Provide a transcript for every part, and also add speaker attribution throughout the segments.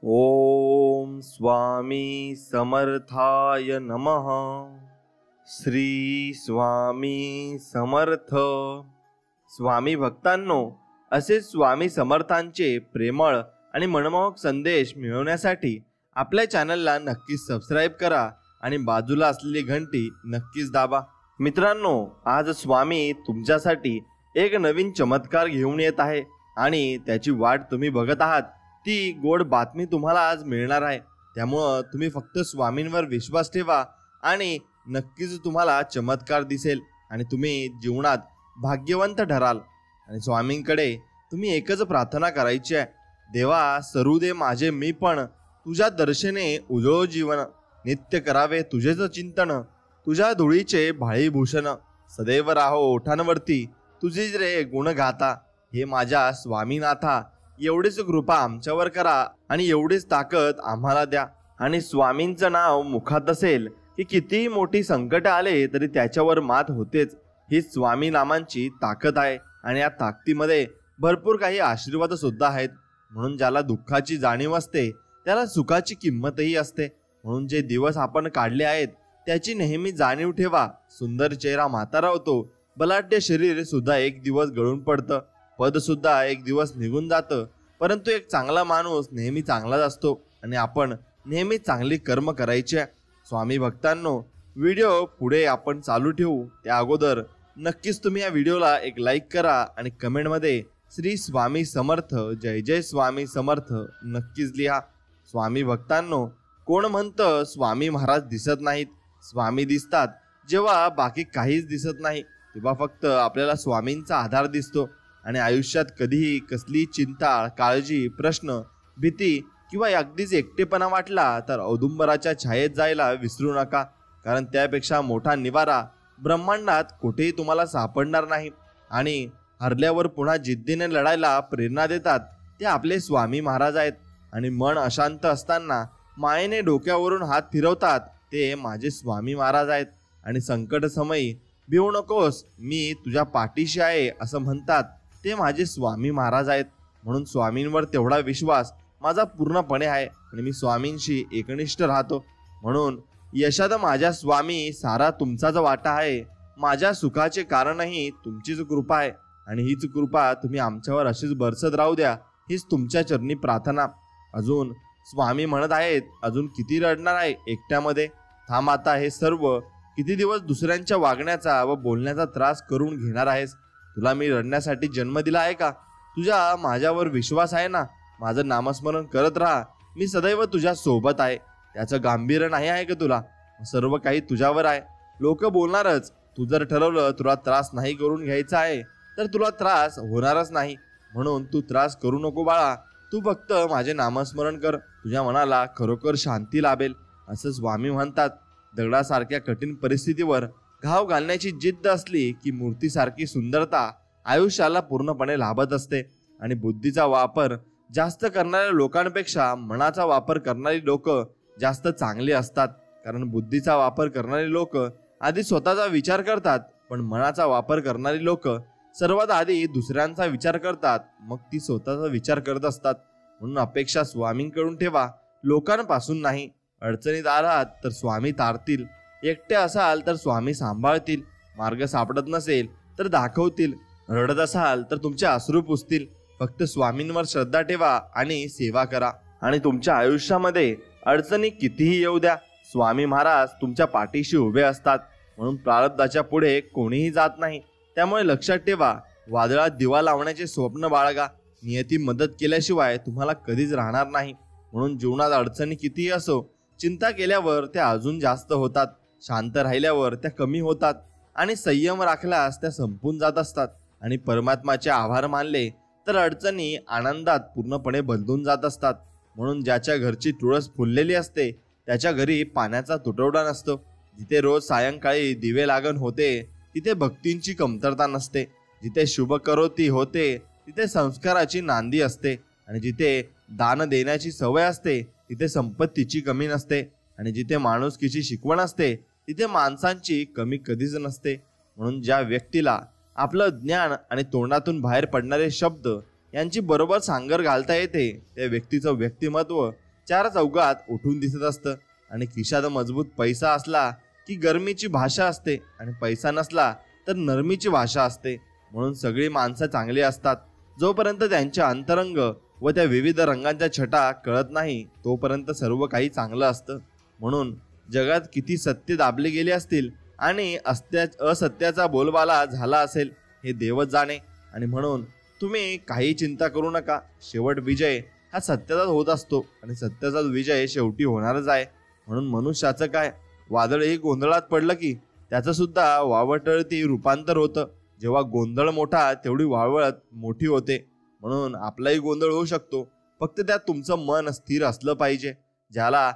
Speaker 1: ओम स्वामी समर्थाय नमः। श्री स्वामी समर्थ। स्वामी भक्तांनो, असे स्वामी समर्थांचे प्रेमळ आणि मनमोहक संदेश मिळवण्यासाठी आपल्या चॅनलला नक्कीच सबस्क्राईब करा आणि बाजूला असलेली घंटी नक्कीच दाबा। मित्रांनो, आज स्वामी तुमच्यासाठी एक नवीन चमत्कार घेऊन येत आहे आणि त्याची वाट तुम्ही बघत आहात। ती गोड बातमी तुम्हाला आज मिळणार आहे, त्यामुळं तुम्ही फक्त स्वामींवर विश्वास ठेवा आणि नक्कीच तुम्हाला चमत्कार दिसेल आणि तुम्ही जीवनात भाग्यवंत ठराल। आणि स्वामींकडे तुम्ही एकच प्रार्थना करायची आहे, देवा सरू दे माझे मी पण, तुझ्या दर्शने उजळो जीवन, नित्य करावे तुझेच चिंतन, तुझ्या धुळीचे भाळीभूषण, सदैव राहो ओठांवरती तुझीच रे गुण गाता, हे माझ्या स्वामीनाथा एवढीच कृपा आमच्यावर करा आणि एवढीच ताकद आम्हाला द्या। आणि स्वामींचं नाव मुखात असेल की कितीही मोठी संकट आले तरी त्याच्यावर मात होतेच, हीच स्वामी नामांची ताकद आहे। आणि या ताकदीमध्ये भरपूर काही आशीर्वाद सुद्धा आहेत। म्हणून ज्याला दुःखाची जाणीव असते त्याला सुखाची किंमतही असते। म्हणून जे दिवस आपण काढले आहेत त्याची नेहमी जाणीव ठेवा। सुंदर चेहरा म्हातारा होतो, बलाढ्य शरीर सुद्धा एक दिवस गळून पडतं, पद सुद्धा एक दिवस निघून जातं, परंतु एक चांगला माणूस नेहमी चांगलाच असतो आणि आपण नेहमी चांगली कर्म करायचे। स्वामी भक्तांनो, व्हिडिओ पुढे आपण चालू ठेवू त्या अगोदर नक्कीच तुम्ही या व्हिडिओला एक लाईक करा आणि कमेंटमध्ये श्री स्वामी समर्थ, जय जय स्वामी समर्थ नक्कीच लिहा। स्वामी भक्तांनो, कोण म्हणतं स्वामी महाराज दिसत नाहीत? स्वामी दिसतात जेव्हा बाकी काहीच दिसत नाही, तेव्हा फक्त आपल्याला स्वामींचा आधार दिसतो। आणि आयुष्यात कधीही कसली चिंता, काळजी, प्रश्न, भीती किंवा अगदीच एकटेपणा वाटला तर औदुंबराच्या छायेत जायला विसरू नका, कारण त्यापेक्षा मोठा निवारा ब्रह्मांडात कुठेही तुम्हाला सापडणार नाही। आणि हरल्यावर पुन्हा जिद्दीने लढायला प्रेरणा देतात ते आपले स्वामी महाराज आहेत। आणि मन अशांत असताना मायेने डोक्यावरून हात फिरवतात ते माझे स्वामी महाराज आहेत। आणि संकट समयी भिवू नकोस, मी तुझ्या पाठीशी आहे असं म्हणतात ते माझे स्वामी महाराज आहेत। म्हणून स्वामींवर तेवढा विश्वास माझा पूर्णपणे आहे आणि मी स्वामींशी एकनिष्ठ राहतो। म्हणून यशात माझ्या स्वामी, सारा तुमचाच वाटा आहे, माझ्या सुखाचे कारणही तुमचीच कृपा आहे आणि हीच कृपा तुम्ही आमच्यावर अशीच बरसत राहू द्या, हीच तुमच्या चरणी प्रार्थना। अजून स्वामी म्हणत आहेत, अजून किती रडणार आहे एकट्यामध्ये? थांब आता, हे सर्व किती दिवस दुसऱ्यांच्या वागण्याचा व बोलण्याचा त्रास करून घेणार आहेस? तुला मी रडण्यासाठी जन्म दिला आहे का? तुझ्या माझ्यावर विश्वास आहे ना? माझं नामस्मरण करत राहा, मी सदैव तुझ्या सोबत आहे। त्याचं गांभीर्य नाही आहे का तुला? सर्व काही तुझ्यावर आहे, लोक बोलणारच। तू जर ठरवलं तुला त्रास नाही करून घ्यायचा आहे तर तुला त्रास होणारच नाही। म्हणून तू त्रास करू नको बाळा, तू फक्त माझे नामस्मरण कर, तुझ्या मनाला खरोखर शांती लाभेल असं स्वामी म्हणतात। दगडासारख्या कठीण परिस्थितीवर घाव घालण्याची जिद्द असली की मूर्तीसारखी सुंदरता आयुष्याला पूर्णपणे लाभत असते। आणि बुद्धीचा वापर जास्त करणाऱ्या लोकांपेक्षा मनाचा वापर करणारी लोक जास्त चांगली असतात, कारण बुद्धीचा वापर करणारी लोक आधी स्वतःचा विचार करतात, पण मनाचा वापर करणारी लोक सर्वात आधी दुसऱ्यांचा विचार करतात, मग ती स्वतःचा विचार करत असतात। म्हणून अपेक्षा स्वामींकडून ठेवा, लोकांपासून नाही। अडचणीत आलात तर स्वामी तारतील, एकटे असाल तर स्वामी सांभाळतील, मार्ग सापडत नसेल तर दाखवतील, रडत असाल तर तुमचे अश्रू पुसतील। फक्त स्वामींवर श्रद्धा ठेवा आणि सेवा करा। आणि तुमच्या आयुष्यामध्ये अडचणी कितीही येऊ द्या, स्वामी महाराज तुमच्या पाठीशी उभे असतात। म्हणून प्रारब्धाच्या पुढे कोणीही जात नाही, त्यामुळे लक्षात ठेवा, वादळात दिवा लावण्याचे स्वप्न बाळगा, नियती मदत केल्याशिवाय तुम्हाला कधीच राहणार नाही। म्हणून जीवनात अडचणी कितीही असो, चिंता केल्यावर त्या अजून जास्त होतात, शांत राहिल्यावर त्या कमी होतात आणि संयम राखल्यास त्या संपून जात असतात। आणि परमात्माचे आभार मानले तर अडचणी आनंदात पूर्णपणे बदलून जात असतात। म्हणून ज्याच्या घरची तुळस फुललेली असते त्याच्या घरी पाण्याचा तुटवडा नसतो। जिथे रोज सायंकाळी दिवे लागण होते तिथे भक्तींची कमतरता नसते। जिथे शुभ करोती होते तिथे संस्काराची नांदी असते। आणि जिथे दान देण्याची सवय असते तिथे संपत्तीची कमी नसते। आणि जिथे माणुसकीची शिकवण असते तिथे माणसांची कमी कधीच नसते। म्हणून ज्या व्यक्तीला आपलं ज्ञान आणि तोंडातून बाहेर पडणारे शब्द यांची बरोबर सांगर घालता येते त्या व्यक्तीचं व्यक्तिमत्व चार चौघात उठून दिसत असतं आणि खिशात मजबूत पैसा असला की गरमीची भाषा असते आणि पैसा नसला तर नरमीची भाषा असते. म्हणून सगळी माणसं चांगली असतात. जोपर्यंत त्यांच्या अंतरंग व त्या विविध रंगांच्या छटा कळत नाही तोपर्यंत सर्व काही चांगलं असतं. म्हणून जगात किती सत्य दाबले गेले असतील आणि असत्याचा बोलबाला झाला असेल हे देवच जाणे. आणि म्हणून तुम्ही काही चिंता करू नका. शेवट विजय हा सत्याचाच होत असतो आणि सत्याचा विजय शेवटी होणारच आहे. म्हणून मनुष्याचं काय, वादळही गोंधळात पडलं की त्याचं सुद्धा वावटळती रूपांतर होतं. जेव्हा गोंधळ मोठा तेवढी वावळत मोठी होते. म्हणून आपलाही गोंधळ होऊ शकतो, फक्त त्यात तुमचं मन स्थिर असलं पाहिजे. ज्याला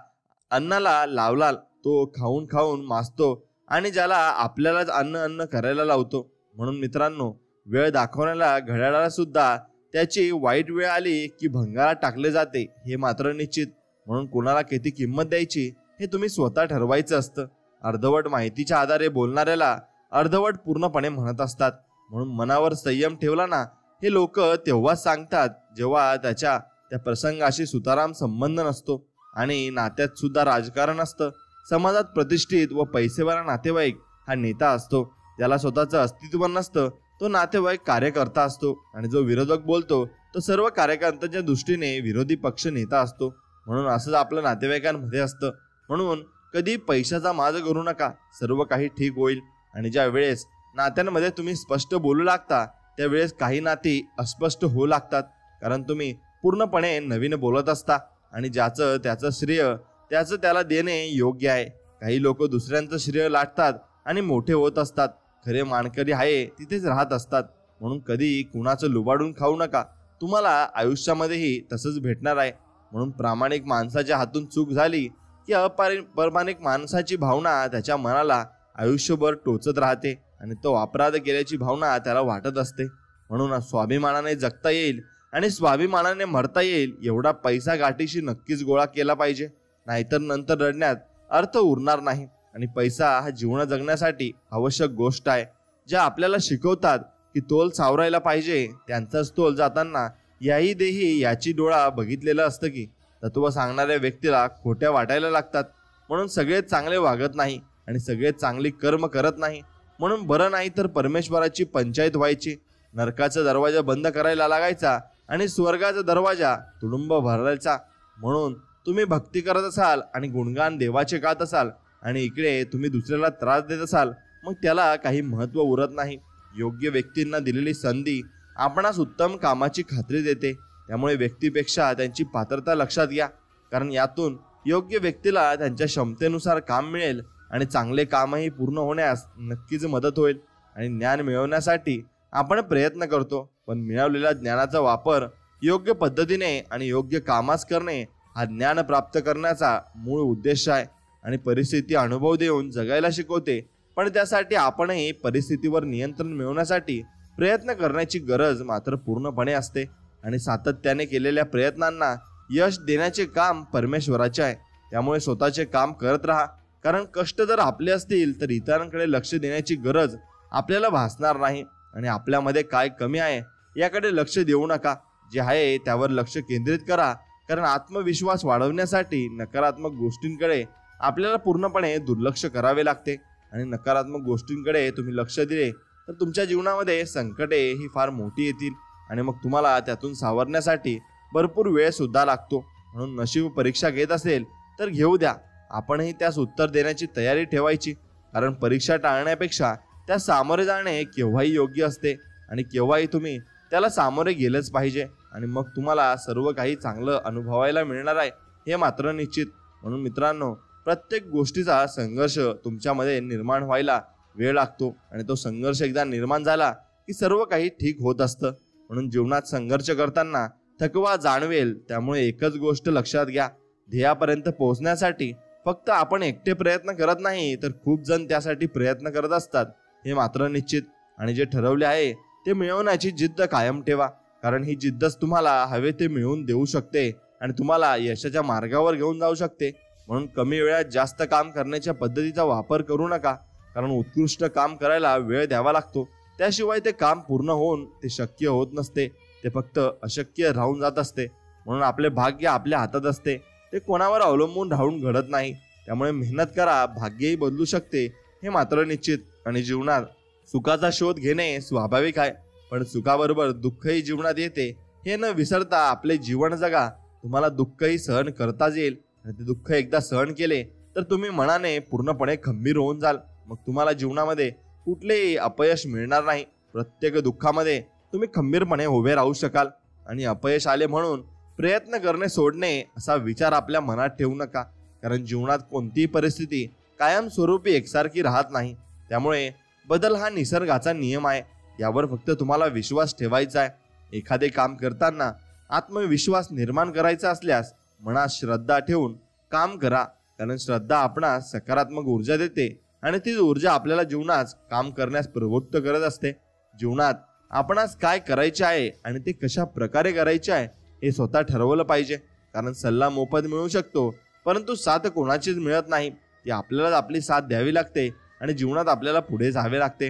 Speaker 1: अन्नाला लावला तो खाऊन खाऊन माजतो आणि ज्याला आपल्यालाच अन्न करायला लावतो. म्हणून मित्रांनो, वेळ दाखवण्याला घड्याळाला सुद्धा त्याची वाईट वेळ आली की भंगारात टाकले जाते हे मात्र निश्चित. म्हणून कोणाला किती किंमत द्यायची हे तुम्ही स्वतः ठरवायचं असतं. अर्धवट माहितीच्या आधारे बोलणाऱ्याला अर्धवट पूर्णपणे म्हणत असतात. म्हणून मनावर संयम ठेवला ना हे लोक तेव्हाच सांगतात जेव्हा त्या प्रसंगाशी सुताराम संबंध नसतो आणि नात्यात सुद्धा राजकारण असतं. समाजात प्रतिष्ठित व पैसेवाला नातेवाईक हा नेता असतो. ज्याला स्वतःचं अस्तित्व नसतं तो नातेवाईक कार्यकर्ता असतो आणि जो विरोधक बोलतो तो सर्व कार्यकर्त्यांच्या दृष्टीने विरोधी पक्ष नेता असतो. म्हणून असंच आपलं नातेवाईकांमध्ये असतं. म्हणून कधी पैशाचा माज करू नका. सर्व काही ठीक होईल. आणि ज्या वेळेस नात्यांमध्ये तुम्ही स्पष्ट बोलू लागता त्यावेळेस काही नाती अस्पष्ट होऊ लागतात, कारण तुम्ही पूर्णपणे नवीन बोलत असता आणि ज्याचं त्याचं श्रेय त्याचं त्याला देणे योग्य आहे. काही लोक दुसऱ्यांचं श्रेय लाटतात आणि मोठे होत असतात. खरे मानकरी आहे तिथेच राहत असतात. म्हणून कधी कुणाचं लुबाडून खाऊ नका. तुम्हाला आयुष्यामध्येही तसंच भेटणार आहे. म्हणून प्रामाणिक माणसाच्या हातून चूक झाली की अप्रामाणिक माणसाची भावना त्याच्या मनाला आयुष्यभर टोचत राहते आणि तो अपराध केल्याची भावना त्याला वाटत असते. म्हणून स्वाभिमानाने जगता येईल आणि स्वाभिमानाने मरता येईल एवढा पैसा गाठीशी नक्कीच गोळा केला पाहिजे. नाहीतर नंतर रडण्यात अर्थ उरणार नाही. आणि पैसा हा जीवन जगण्यासाठी आवश्यक गोष्ट आहे. ज्या आपल्याला शिकवतात की तोल सावरायला पाहिजे त्यांचाच तोल जाताना याही देही याची डोळा बघितलेलं असतं की तत्व सांगणाऱ्या व्यक्तीला खोट्या वाटायला लागतात. म्हणून सगळेच चांगले वागत नाही आणि सगळेच चांगली कर्म करत नाही. म्हणून बरं नाही तर परमेश्वराची पंचायत व्हायची. नरकाचा दरवाजा बंद करायला लागायचा आणि स्वर्गाचा दरवाजा तुडुंब भरायचा. म्हणून तुम्ही भक्ती करत असाल आणि गुणगान देवाचे गात असाल आणि इकडे तुम्ही दुसऱ्याला त्रास देत असाल मग त्याला काही महत्त्व उरत नाही. योग्य व्यक्तींना दिलेली संधी आपणास उत्तम कामाची खात्री देते. त्यामुळे व्यक्तीपेक्षा त्यांची पात्रता लक्षात घ्या, कारण यातून योग्य व्यक्तीला त्यांच्या क्षमतेनुसार काम मिळेल आणि चांगले कामही पूर्ण होण्यास नक्कीच मदत होईल. आणि ज्ञान मिळवण्यासाठी आपण प्रयत्न करतो, पण मिळवलेल्या ज्ञानाचा वापर योग्य पद्धतीने आणि योग्य कामास करणे हा ज्ञान प्राप्त करण्याचा मूळ उद्देश आहे. आणि परिस्थिती अनुभव देऊन जगायला शिकवते, पण त्यासाठी आपणही परिस्थितीवर नियंत्रण मिळवण्यासाठी प्रयत्न करण्याची गरज मात्र पूर्णपणे असते. आणि सातत्याने केलेल्या प्रयत्नांना यश देण्याचे काम परमेश्वराचे आहे. त्यामुळे स्वतःचे काम करत राहा, कारण कष्ट जर आपले असतील तर इतरांकडे लक्ष देण्याची गरज आपल्याला भासणार नाही. आणि आपल्यामध्ये काय कमी आहे याकडे लक्ष देऊ नका. जे आहे त्यावर लक्ष केंद्रित करा, कारण आत्मविश्वास वाढवण्यासाठी नकारात्मक गोष्टींकडे आपल्याला पूर्णपणे दुर्लक्ष करावे लागते. आणि नकारात्मक गोष्टींकडे तुम्ही लक्ष दिले तर तुमच्या जीवनामध्ये संकटे ही फार मोठी येतील आणि मग तुम्हाला त्यातून सावरण्यासाठी भरपूर वेळ सुद्धा लागतो. म्हणून नशीब परीक्षा घेत असेल तर घेऊ द्या. आपणही त्यास उत्तर देण्याची तयारी ठेवायची, कारण परीक्षा टाळण्यापेक्षा त्या सामोरे जाणे केव्हाही योग्य असते आणि केव्हाही तुम्ही त्याला सामोरे गेलंच पाहिजे. आणि मग तुम्हाला सर्व काही चांगलं अनुभवायला मिळणार आहे हे मात्र निश्चित. म्हणून मित्रांनो, प्रत्येक गोष्टीचा संघर्ष तुमच्यामध्ये निर्माण व्हायला वेळ लागतो आणि तो संघर्ष एकदा निर्माण झाला की सर्व काही ठीक होत असतं. म्हणून जीवनात संघर्ष करताना थकवा जाणवेल. त्यामुळे एकच गोष्ट लक्षात घ्या, ध्येयापर्यंत पोहोचण्यासाठी फक्त आपण एकटे प्रयत्न करत नाही तर खूप जण त्यासाठी प्रयत्न करत असतात हे मात्र निश्चित. आणि जे ठरवले आहे ते मिळवण्याची जिद्द कायम ठेवा, कारण ही जिद्दच तुम्हाला हवे ते मिळवून देऊ शकते आणि तुम्हाला यशाच्या मार्गावर घेऊन जाऊ शकते. म्हणून कमी वेळात जास्त काम करण्याच्या पद्धतीचा वापर करू नका, कारण उत्कृष्ट काम करायला वेळ द्यावा लागतो. त्याशिवाय ते काम पूर्ण होऊन ते शक्य होत नसते, ते फक्त अशक्य राहून जात असते. म्हणून आपले भाग्य आपल्या हातात असते, ते कोणावर अवलंबून राहून घडत नाही. त्यामुळे मेहनत करा, भाग्यही बदलू शकते हे मात्र निश्चित. आणि जीवनात सुखाचा शोध घेणे स्वाभाविक आहे, पण सुखाबरोबर दुःखही जीवनात येते हे न विसरता आपले जीवन जगा. तुम्हाला दुःखही सहन करताच येईल, आणि ते दुःख एकदा सहन केले तर तुम्ही मनाने पूर्णपणे खंबीर होऊन जाल. मग तुम्हाला जीवनामध्ये कुठलेही अपयश मिळणार नाही. प्रत्येक दुःखामध्ये तुम्ही खंबीरपणे उभे राहू शकाल. आणि अपयश आले म्हणून प्रयत्न करणे सोडणे असा विचार आपल्या मनात ठेवू नका, कारण जीवनात कोणतीही परिस्थिती कायमस्वरूपी एकसारखी राहत नाही. त्यामुळे बदल हा निसर्गाचा नियम आहे, यावर फक्त तुम्हाला विश्वास ठेवायचा आहे. एखादे काम करताना आत्मविश्वास निर्माण करायचा असल्यास मनात श्रद्धा ठेवून काम करा, कारण श्रद्धा आपणास सकारात्मक ऊर्जा देते आणि तीच ऊर्जा आपल्याला जीवनात काम करण्यास प्रवृत्त करत असते. जीवनात आपणास काय करायचे आहे आणि ते कशा प्रकारे करायचे आहे हे स्वतः ठरवलं पाहिजे, कारण सल्ला मोफत मिळू शकतो, परंतु साथ कोणाचीच मिळत नाही. ती आपल्यालाच आपली साथ द्यावी लागते आणि जीवनात आपल्याला पुढे जावे लागते.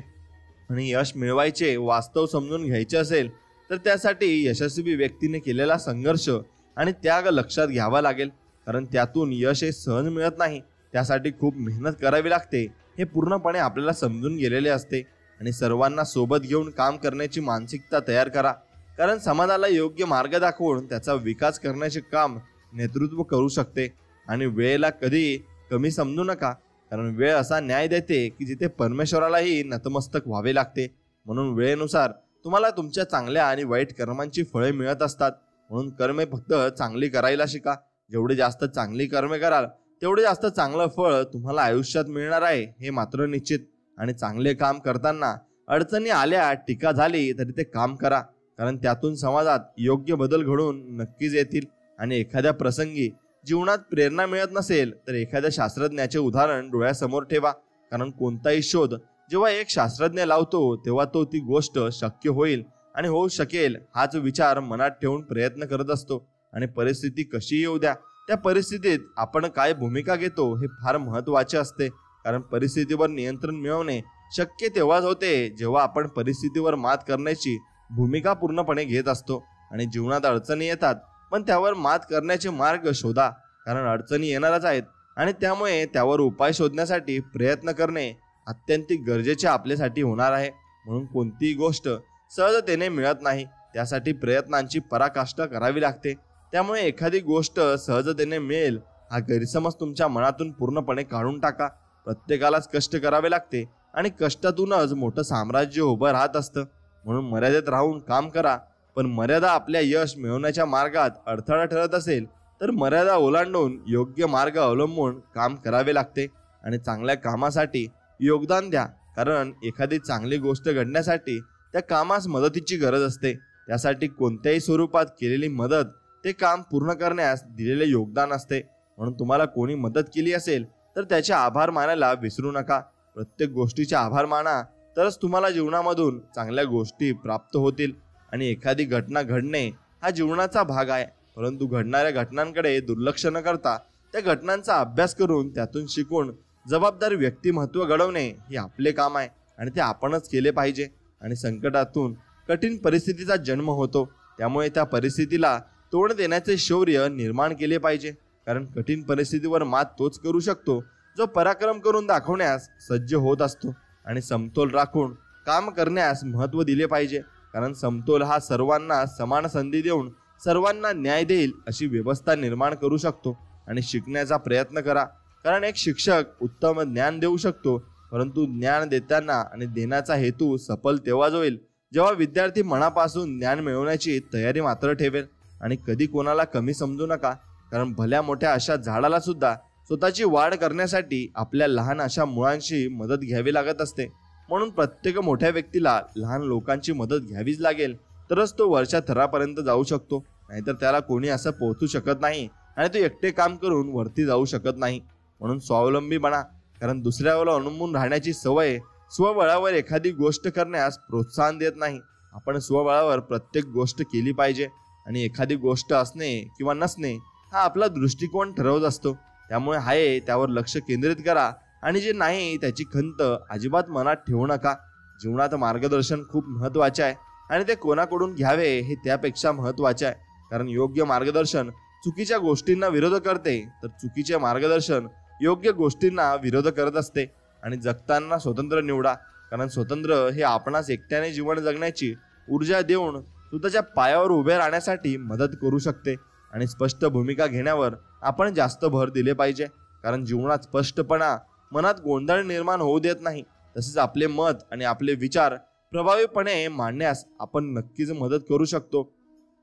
Speaker 1: आणि यश मिळवायचे वास्तव समजून घ्यायचे असेल तर त्यासाठी यशस्वी व्यक्तीने केलेला संघर्ष आणि त्याग लक्षात घ्यावा लागेल, कारण त्यातून यश हे सहज मिळत नाही. त्यासाठी खूप मेहनत करावी लागते हे पूर्णपणे आपल्याला समजून गेलेले असते. आणि सर्वांना सोबत घेऊन काम करण्याची मानसिकता तयार करा, कारण समाजाला योग्य मार्ग दाखवून त्याचा विकास करण्याचे काम नेतृत्व करू शकते. आणि वेळेला कधी कमी समजू नका, कारण वेळ असा न्याय देते की जिथे परमेश्वरालाही नतमस्तक व्हावे लागते. म्हणून वेळेनुसार तुम्हाला तुमच्या चांगल्या आणि वाईट कर्मांची फळे मिळत असतात. म्हणून कर्मे फक्त चांगली करायला शिका. जेवढे जास्त चांगली कर्मे कराल तेवढे जास्त चांगलं फळ तुम्हाला आयुष्यात मिळणार आहे हे मात्र निश्चित. आणि चांगले काम करताना अडचणी आल्या, टीका झाली तरी ते काम करा, कारण त्यातून समाजात योग्य बदल घडून नक्कीच येतील. आणि एखाद्या प्रसंगी जीवनात प्रेरणा मिळत नसेल तर एखाद्या शास्त्रज्ञाचे उदाहरण डोळ्यासमोर ठेवा, कारण कोणताही शोध जेव्हा एक शास्त्रज्ञ लावतो तेव्हा तो ती गोष्ट शक्य होईल आणि होऊ शकेल हाच विचार मनात ठेवून प्रयत्न करत असतो. आणि परिस्थिती कशी येऊ द्या, त्या परिस्थितीत आपण काय भूमिका घेतो हे फार महत्त्वाचे असते, कारण परिस्थितीवर नियंत्रण मिळवणे शक्य तेव्हाच होते जेव्हा आपण परिस्थितीवर मात करण्याची भूमिका पूर्णपणे घेत असतो. आणि जीवनात अडचणी येतात, पण त्यावर मात करण्याचे मार्ग शोधा, कारण अडचणी येणारच आहेत आणि त्यामुळे त्यावर उपाय शोधण्यासाठी प्रयत्न करणे अत्यंत गरजेचे आपल्यासाठी होणार आहे. म्हणून कोणतीही गोष्ट सहजतेने मिळत नाही, त्यासाठी प्रयत्नांची पराकाष्ठा करावी लागते. त्यामुळे एखादी गोष्ट सहजतेने मिळेल हा गैरसमज तुमच्या मनातून पूर्णपणे काढून टाका. प्रत्येकालाच कष्ट करावे लागते आणि कष्टातूनच मोठं साम्राज्य उभं राहत असतं. म्हणून मर्यादेत राहून काम करा, पण मर्यादा आपल्या यश मिळवण्याच्या मार्गात अडथळा ठरत असेल तर मर्यादा ओलांडून योग्य मार्ग अवलंबून काम करावे लागते. आणि चांगल्या कामासाठी योगदान द्या, कारण एखादी चांगली गोष्ट घडण्यासाठी त्या कामास मदतीची गरज असते. त्यासाठी कोणत्याही स्वरूपात केलेली मदत ते काम पूर्ण करण्यास दिलेले योगदान असते. म्हणून तुम्हाला कोणी मदत केली असेल तर त्याचे आभार मानायला विसरू नका. प्रत्येक गोष्टीचे आभार माना, तरच तुम्हाला जीवनामधून चांगल्या गोष्टी प्राप्त होतील. आणि एखादी घटना घडणे हा जीवनाचा भाग आहे, परंतु घडणाऱ्या घटनांकडे दुर्लक्ष न करता त्या घटनांचा अभ्यास करून त्यातून शिकून जबाबदार व्यक्तिमत्व घडवणे हे आपले काम आहे आणि ते आपणच केले पाहिजे. आणि संकटातून कठीण परिस्थितीचा जन्म होतो, त्यामुळे त्या परिस्थितीला तोंड देण्याचे शौर्य निर्माण केले पाहिजे, कारण कठीण परिस्थितीवर मात तोच करू शकतो जो पराक्रम करून दाखवण्यास सज्ज होत असतो. आणि समतोल राखून काम करण्यास महत्त्व दिले पाहिजे, कारण समतोल हा सर्वांना समान संधी देऊन सर्वांना न्याय देईल अशी व्यवस्था निर्माण करू शकतो. आणि शिकण्याचा प्रयत्न करा, कारण एक शिक्षक उत्तम ज्ञान देऊ शकतो, परंतु ज्ञान देताना आणि देण्याचा हेतू सफल तेव्हाच होईल जेव्हा विद्यार्थी मनापासून ज्ञान मिळवण्याची तयारी मात्र ठेवेल. आणि कधी कोणाला कमी समजू नका, कारण भल्या मोठ्या अशा झाडाला सुद्धा स्वतःची वाढ करण्यासाठी आपल्या लहान अशा मुळांशी मदत घ्यावी लागत असते. म्हणून प्रत्येक मोठ्या व्यक्तीला लहान लोकांची मदत घ्यावीच लागेल, तरच तो वरच्या थरापर्यंत जाऊ शकतो. नाहीतर त्याला कोणी असं पोहोचू शकत नाही आणि तो एकटे काम करून वरती जाऊ शकत नाही. म्हणून स्वावलंबी बना, कारण दुसऱ्यावर अवलंबून राहण्याची सवय स्वबळावर एखादी गोष्ट करण्यास प्रोत्साहन देत नाही. आपण स्वबळावर प्रत्येक गोष्ट केली पाहिजे. आणि एखादी गोष्ट असणे किंवा नसणे हा आपला दृष्टिकोन ठरवत असतो. त्यामुळे आहे त्यावर लक्ष केंद्रित करा आणि जे नाही त्याची खंत अजिबात मनात ठेवू नका. जीवनात मार्गदर्शन खूप महत्त्वाचे आहे आणि ते कोणाकडून घ्यावे हे त्यापेक्षा महत्त्वाचे आहे, कारण योग्य मार्गदर्शन चुकीच्या गोष्टींना विरोध करते तर चुकीचे मार्गदर्शन योग्य गोष्टींना विरोध करत असते. आणि जगताना स्वतंत्र निवडा, कारण स्वतंत्र हे आपणास एकट्याने जीवन जगण्याची ऊर्जा देऊन स्वतःच्या पायावर उभे राहण्यासाठी मदत करू शकते. आणि स्पष्ट भूमिका घेण्यावर आपण जास्त भर दिले पाहिजे, कारण जीवनात स्पष्टपणा मनात गोंधळ निर्माण होऊ देत नाही. तसेच आपले मत आणि आपले विचार प्रभावीपणे मांडण्यास आपण नक्कीच मदत करू शकतो.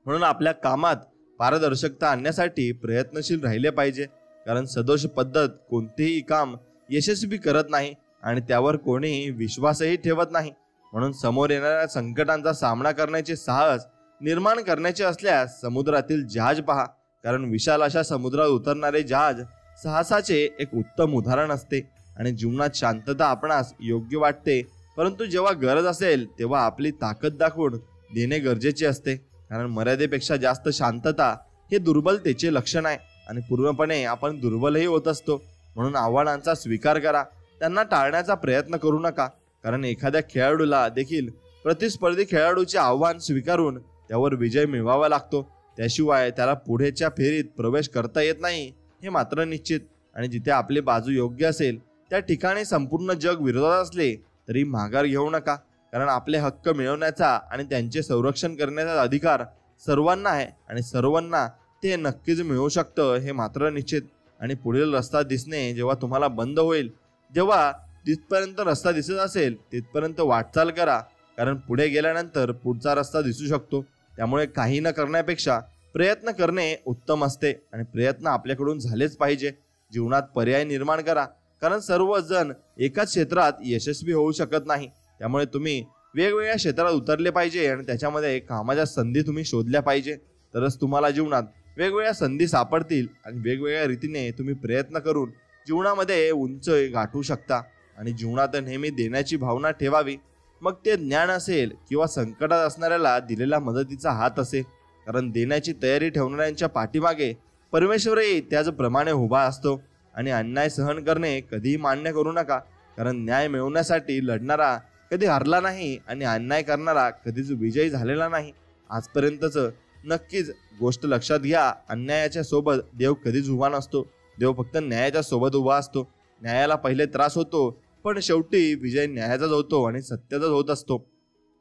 Speaker 1: म्हणून आपल्या कामात पारदर्शकता आणण्यासाठी प्रयत्नशील राहिले पाहिजे, कारण सदोष पद्धत कोणतेही काम यशस्वी करत नाही आणि त्यावर कोणीही विश्वासही ठेवत नाही. म्हणून समोर येणाऱ्या संकटांचा सामना करण्याचे साहस निर्माण करायचे असल्यास समुद्रातील जहाज पहा, कारण विशाल अशा समुद्रात उतरणारे जहाज साहसाचे एक उत्तम उदाहरण असते. आणि जीवनात शांतता आपणास योग्य वाटते, परंतु जेव्हा गरज असेल तेव्हा आपली ताकद दाखवून देणे गरजेचे असते, कारण मर्यादेपेक्षा जास्त शांतता हे दुर्बलतेचे लक्षण आहे आणि पूर्णपणे आपण दुर्बलही होत असतो. म्हणून आव्हानांचा स्वीकार करा, त्यांना टाळण्याचा प्रयत्न करू नका, कारण एखाद्या खेळाडूला देखील प्रतिस्पर्धी खेळाडूचे आव्हान स्वीकारून त्यावर विजय मिळवावा लागतो. त्याशिवाय त्याला पुढेच्या फेरीत प्रवेश करता येत नाही हे मात्र निश्चित. आणि जिथे आपली बाजू योग्य असेल त्या ठिकाणी संपूर्ण जग विरोधात असले तरी माघार घेऊ नका, कारण आपले हक्क मिळवण्याचा आणि त्यांचे संरक्षण करण्याचा अधिकार सर्वांना आहे आणि सर्वांना ते नक्कीच मिळू शकतं हे मात्र निश्चित. आणि पुढील रस्ता दिसणे जेव्हा तुम्हाला बंद होईल, जेव्हा तिथपर्यंत रस्ता दिसत असेल तिथपर्यंत वाटचाल करा, कारण पुढे गेल्यानंतर पुढचा रस्ता दिसू शकतो. त्यामुळे काही न करण्यापेक्षा प्रयत्न करणे उत्तम असते आणि प्रयत्न आपल्याकडून झालेच पाहिजे. जीवनात पर्याय निर्माण करा, कारण सर्वजण एकाच क्षेत्रात यशस्वी होऊ शकत नाही. त्यामुळे तुम्ही वेगवेगळ्या क्षेत्रात उतरले पाहिजे आणि त्याच्यामध्ये कामाच्या संधी तुम्ही शोधल्या पाहिजे. तरच तुम्हाला जीवनात वेगवेगळ्या संधी सापडतील आणि वेगवेगळ्या रीतीने तुम्ही प्रयत्न करून जीवनामध्ये उंच गाठू शकता. आणि जीवनात नेहमी देण्याची भावना ठेवावी, मग ते ज्ञान असेल किंवा संकटात असणाऱ्याला दिलेला मदतीचा हात असेल, कारण देण्याची तयारी ठेवणाऱ्यांच्या पाठीमागे परमेश्वरही त्याचप्रमाणे उभा असतो. आणि अन्याय सहन करणे कधीही मान्य करू नका, कारण न्याय मिळवण्यासाठी लढणारा कधी हरला नाही आणि अन्याय करणारा कधीच विजयी झालेला नाही. आजपर्यंतच नक्कीच गोष्ट लक्षात घ्या, अन्यायाच्या सोबत देव कधीच उभा नसतो. देव फक्त न्यायाच्या सोबत उभा असतो. न्यायाला पहिले त्रास होतो, पण शेवटी विजय न्यायाचाच होतो आणि सत्याचाच होत असतो.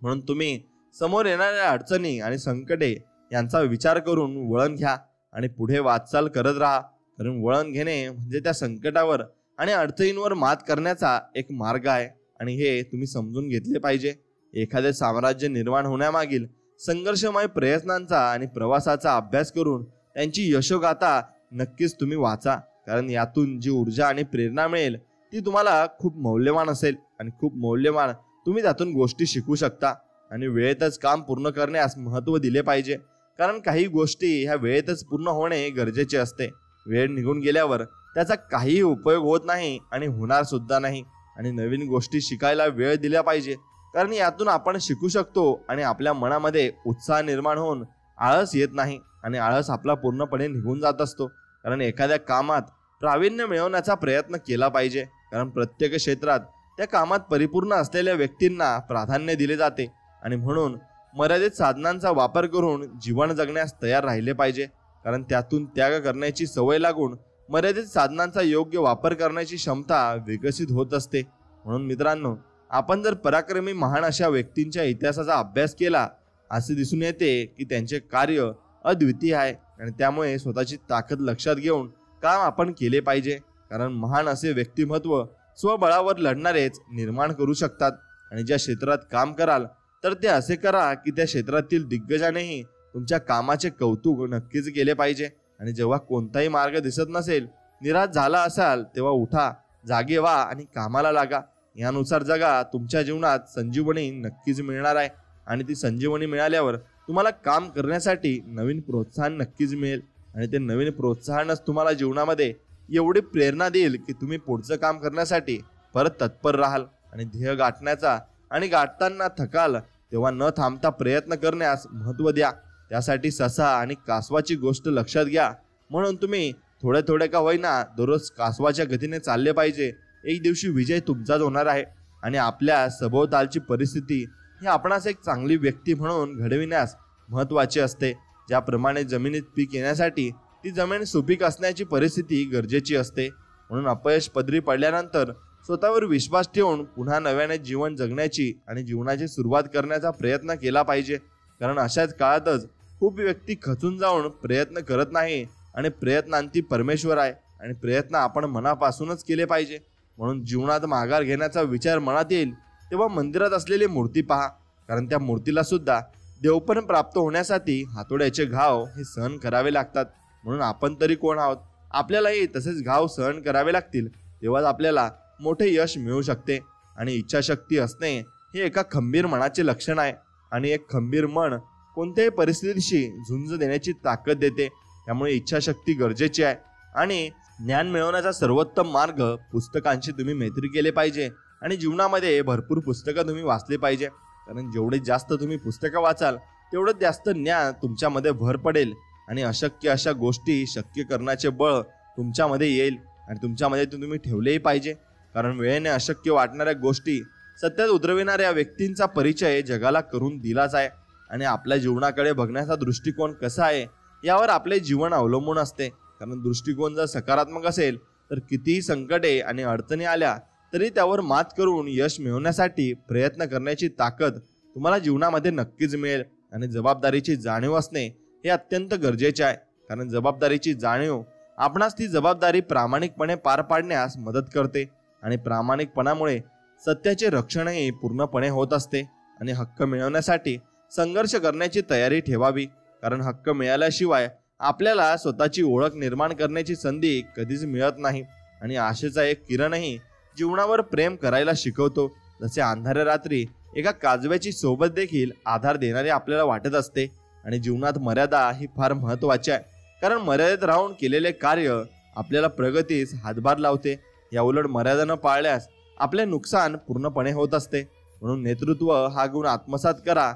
Speaker 1: म्हणून तुम्ही समोर येणाऱ्या अडचणी आणि संकटे यांचा विचार करून वळण घ्या आणि पुढे वाटचाल करत राहा, कारण वळण घेणे म्हणजे त्या संकटावर आणि अडचणींवर मात करण्याचा एक मार्ग आहे. आणि हे तुम्ही समजून घेतले पाहिजे. एखादे साम्राज्य निर्माण होण्यामागील संघर्षमय प्रयत्नांचा आणि प्रवासाचा अभ्यास करून त्यांची यशोगाथा नक्कीच तुम्ही वाचा, कारण यातून जी ऊर्जा आणि प्रेरणा मिळेल ती तुम्हाला खूप मौल्यवान असेल आणि खूप मौल्यवान तुम्ही त्यातून गोष्टी शिकू शकता. आणि वेळेतच काम पूर्ण करण्यास महत्त्व दिले पाहिजे, कारण काही गोष्टी ह्या वेळेतच पूर्ण होणे गरजेचे असते. वेळ निघून गेल्यावर त्याचा काहीही उपयोग होत नाही आणि होणार सुद्धा नाही. आणि नवीन गोष्टी शिकायला वेळ दिला पाहिजे, कारण यातून आपण शिकू शकतो आणि आपल्या मनामध्ये उत्साह निर्माण होऊन आळस येत नाही आणि आळस आपला पूर्णपणे निघून जात असतो. कारण एखाद्या कामात प्रावीण्य मिळवण्याचा प्रयत्न केला पाहिजे, कारण प्रत्येक क्षेत्रात त्या कामात परिपूर्ण असलेल्या व्यक्तींना प्राधान्य दिले जाते. आणि म्हणून मर्यादित साधनांचा वापर करून जीवन जगण्यास तयार राहिले पाहिजे, कारण त्यातून त्याग करण्याची सवय लागून मर्यादित साधनांचा योग्य वापर करण्याची क्षमता विकसित होत असते. म्हणून मित्रांनो, आपण जर पराक्रमी महान अशा व्यक्तींच्या इतिहासाचा अभ्यास केला, असे दिसून येते की त्यांचे कार्य अद्वितीय आहे आणि त्यामुळे स्वतःची ताकद लक्षात घेऊन काम आपण केले पाहिजे, कारण महान असे व्यक्तिमत्व स्वबळावर लढणारेच निर्माण करू शकतात. आणि ज्या क्षेत्रात काम कराल तर ते असे करा की त्या क्षेत्रातील दिग्गजानेही तुमच्या कामाचे कौतुक नक्कीच केले पाहिजे. आणि जेव्हा कोणताही मार्ग दिसत नसेल, निराश झाला असाल, तेव्हा उठा, जागे व्हा आणि कामाला लागा. यानुसार जगा. तुमच्या जीवनात संजीवनी नक्कीच मिळणार आहे आणि ती संजीवनी मिळाल्यावर तुम्हाला काम करण्यासाठी नवीन प्रोत्साहन नक्कीच मिळेल. आणि ते नवीन प्रोत्साहनच तुम्हाला जीवनामध्ये एवढी प्रेरणा देईल की तुम्ही पुढचं काम करण्यासाठी परत तत्पर राहाल. आणि ध्येय गाठण्याचा आणि गाठताना थकाल तेव्हा न थांबता प्रयत्न करण्यास महत्त्व द्या. त्यासाठी ससा आणि कासवाची गोष्ट लक्षात घ्या. म्हणून तुम्ही थोडे थोडे का होईना दररोज कासवाच्या गतीने चालले पाहिजे. एक दिवशी विजय तुमचाच होणार आहे. आणि आपल्या सभोवतालची परिस्थिती ही आपणास एक चांगली व्यक्ती म्हणून घडविण्यास महत्त्वाची असते. ज्याप्रमाणे जमिनीत पीक येण्यासाठी ती जमीन सुपीक असण्याची परिस्थिती गरजेची असते. म्हणून अपयश पदरी पडल्यानंतर स्वतःवर विश्वास ठेवून पुन्हा नव्याने जीवन जगण्याची आणि जीवनाची सुरुवात करण्याचा प्रयत्न केला पाहिजे. कारण अशाच काळातच खूप व्यक्ती खचून जाऊन प्रयत्न करत नाही आणि प्रयत्नांती परमेश्वर आहे आणि प्रयत्न आपण मनापासूनच केले पाहिजे. म्हणून जीवनात माघार घेण्याचा विचार मनात येईल तेव्हा मंदिरात असलेली मूर्ती पहा, कारण त्या मूर्तीला सुद्धा देवपण प्राप्त होण्यासाठी हातोड्याचे घाव हे सहन करावे लागतात. म्हणून आपण तरी कोण आहोत, आपल्यालाही तसेच घाव सहन करावे लागतील, तेव्हाच आपल्याला मोठे यश मिळू शकते. आणि इच्छाशक्ती असणे हे एका खंबीर मनाचे लक्षण आहे आणि एक खंबीर मन कोणत्याही परिस्थितीशी झुंज देण्याची ताकद देते. त्यामुळे इच्छाशक्ती गरजेची आहे. आणि ज्ञान मिळवण्याचा सर्वोत्तम मार्ग पुस्तकांशी तुम्ही मैत्री केले पाहिजे आणि जीवनामध्ये भरपूर पुस्तकं तुम्ही वाचली पाहिजे. कारण जेवढे जास्त तुम्ही पुस्तकं वाचाल तेवढं जास्त ज्ञान तुमच्यामध्ये भर पडेल आणि अशक्य अशा गोष्टी शक्य करण्याचे बळ तुमच्यामध्ये येईल आणि तुमच्यामध्ये ते तुम्ही ठेवलेही पाहिजे. कारण वेळेने अशक्य वाटणाऱ्या गोष्टी सत्यात उतरविणाऱ्या व्यक्तींचा परिचय जगाला करून दिलाच आहे. आणि आपल्या जीवनाकडे बघण्याचा दृष्टिकोन कसा आहे यावर आपले जीवन अवलंबून असते. कारण दृष्टिकोन जर सकारात्मक असेल तर कितीही संकटे आणि अडचणी आल्या तरी त्यावर मात करून यश मिळवण्यासाठी प्रयत्न करण्याची ताकद तुम्हाला जीवनामध्ये नक्कीच मिळेल. आणि जबाबदारीची जाणीव असणे हे अत्यंत गरजेचे आहे. कारण जबाबदारीची जाणीव आपणास ती जबाबदारी प्रामाणिकपणे पार पाडण्यास मदत करते आणि प्रामाणिकपणामुळे सत्याचे रक्षणही पूर्णपणे होत असते. आणि हक्क मिळवण्यासाठी संघर्ष करण्याची तयारी ठेवावी. कारण हक्क मिळाल्याशिवाय आपल्याला स्वतःची ओळख निर्माण करण्याची संधी कधीच मिळत नाही. आणि आशेचा एक किरणही जीवनावर प्रेम करायला शिकवतो. जसे अंधाऱ्या रात्री एका काजव्याची सोबत देखील आधार देणारे आपल्याला वाटत असते. आणि जीवनात मर्यादा ही फार महत्त्वाची आहे. कारण मर्यादेत राहून केलेले कार्य आपल्याला प्रगतीस हातभार लावते. या उलट मर्यादा न पाळल्यास आपले नुकसान पूर्णपणे होत असते. म्हणून नेतृत्व हा गुण आत्मसात करा.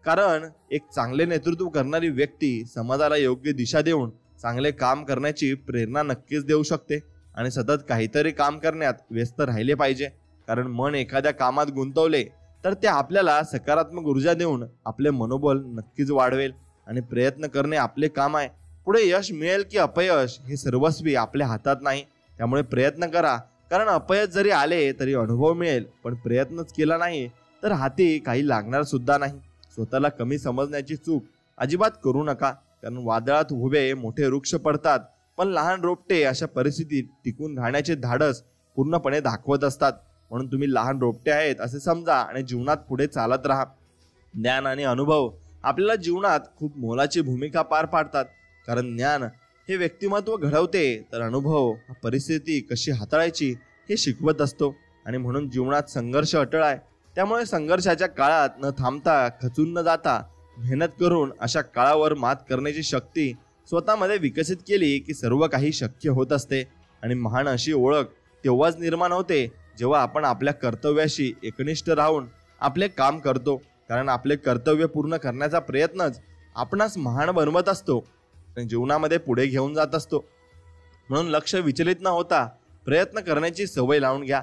Speaker 1: कारण एक चांगले नेतृत्व करणारी व्यक्ती समाजाला योग्य दिशा देऊन चांगले काम करण्याची प्रेरणा नक्कीच देऊ शकते. आणि सतत काहीतरी काम करण्यात व्यस्त राहिले पाहिजे. कारण मन एखाद्या कामात गुंतवले तर ते आपल्याला सकारात्मक ऊर्जा देऊन आपले मनोबल नक्कीच वाढवेल. आणि प्रयत्न करणे आपले काम आहे. पुढे यश मिळेल की अपयश हे सर्वस्वी आपल्या हातात नाही. त्यामुळे प्रयत्न करा. कारण अपयश जरी आले तरी अनुभव मिळेल, पण प्रयत्नच केला नाही तर हाती काही लागणार सुद्धा नाही. स्वतःला कमी समजण्याची चूक अजिबात करू नका. कारण वादळात उभे मोठे वृक्ष पडतात, पण लहान रोपटे अशा परिस्थितीत टिकून राहण्याचे धाडस पूर्णपणे दाखवत असतात. म्हणून तुम्ही लहान रोपटे आहेत असे समजा आणि जीवनात पुढे चालत राहा. ज्ञान आणि अनुभव आपल्याला जीवनात खूप मोलाची भूमिका पार पाडतात. कारण ज्ञान हे व्यक्तिमत्व घडवते तर अनुभव हा परिस्थिती कशी हाताळायची हे शिकवत असतो. आणि म्हणून जीवनात संघर्ष अटळ आहे. त्यामुळे संघर्षाच्या काळात न थांबता खचून न जाता मेहनत करून अशा काळावर मात करण्याची शक्ती स्वतःमध्ये विकसित केली की सर्व काही शक्य होत असते. आणि महान अशी ओळख तेव्हाच निर्माण होते जेव्हा आपण आपल्या कर्तव्याशी एकनिष्ठ राहून आपले काम करतो. कारण आपले कर्तव्य पूर्ण करण्याचा प्रयत्नच आपणास महान बनवत असतो आणि जीवनामध्ये पुढे घेऊन जात असतो. म्हणून लक्ष विचलित न होता प्रयत्न करण्याची सवय लावून घ्या.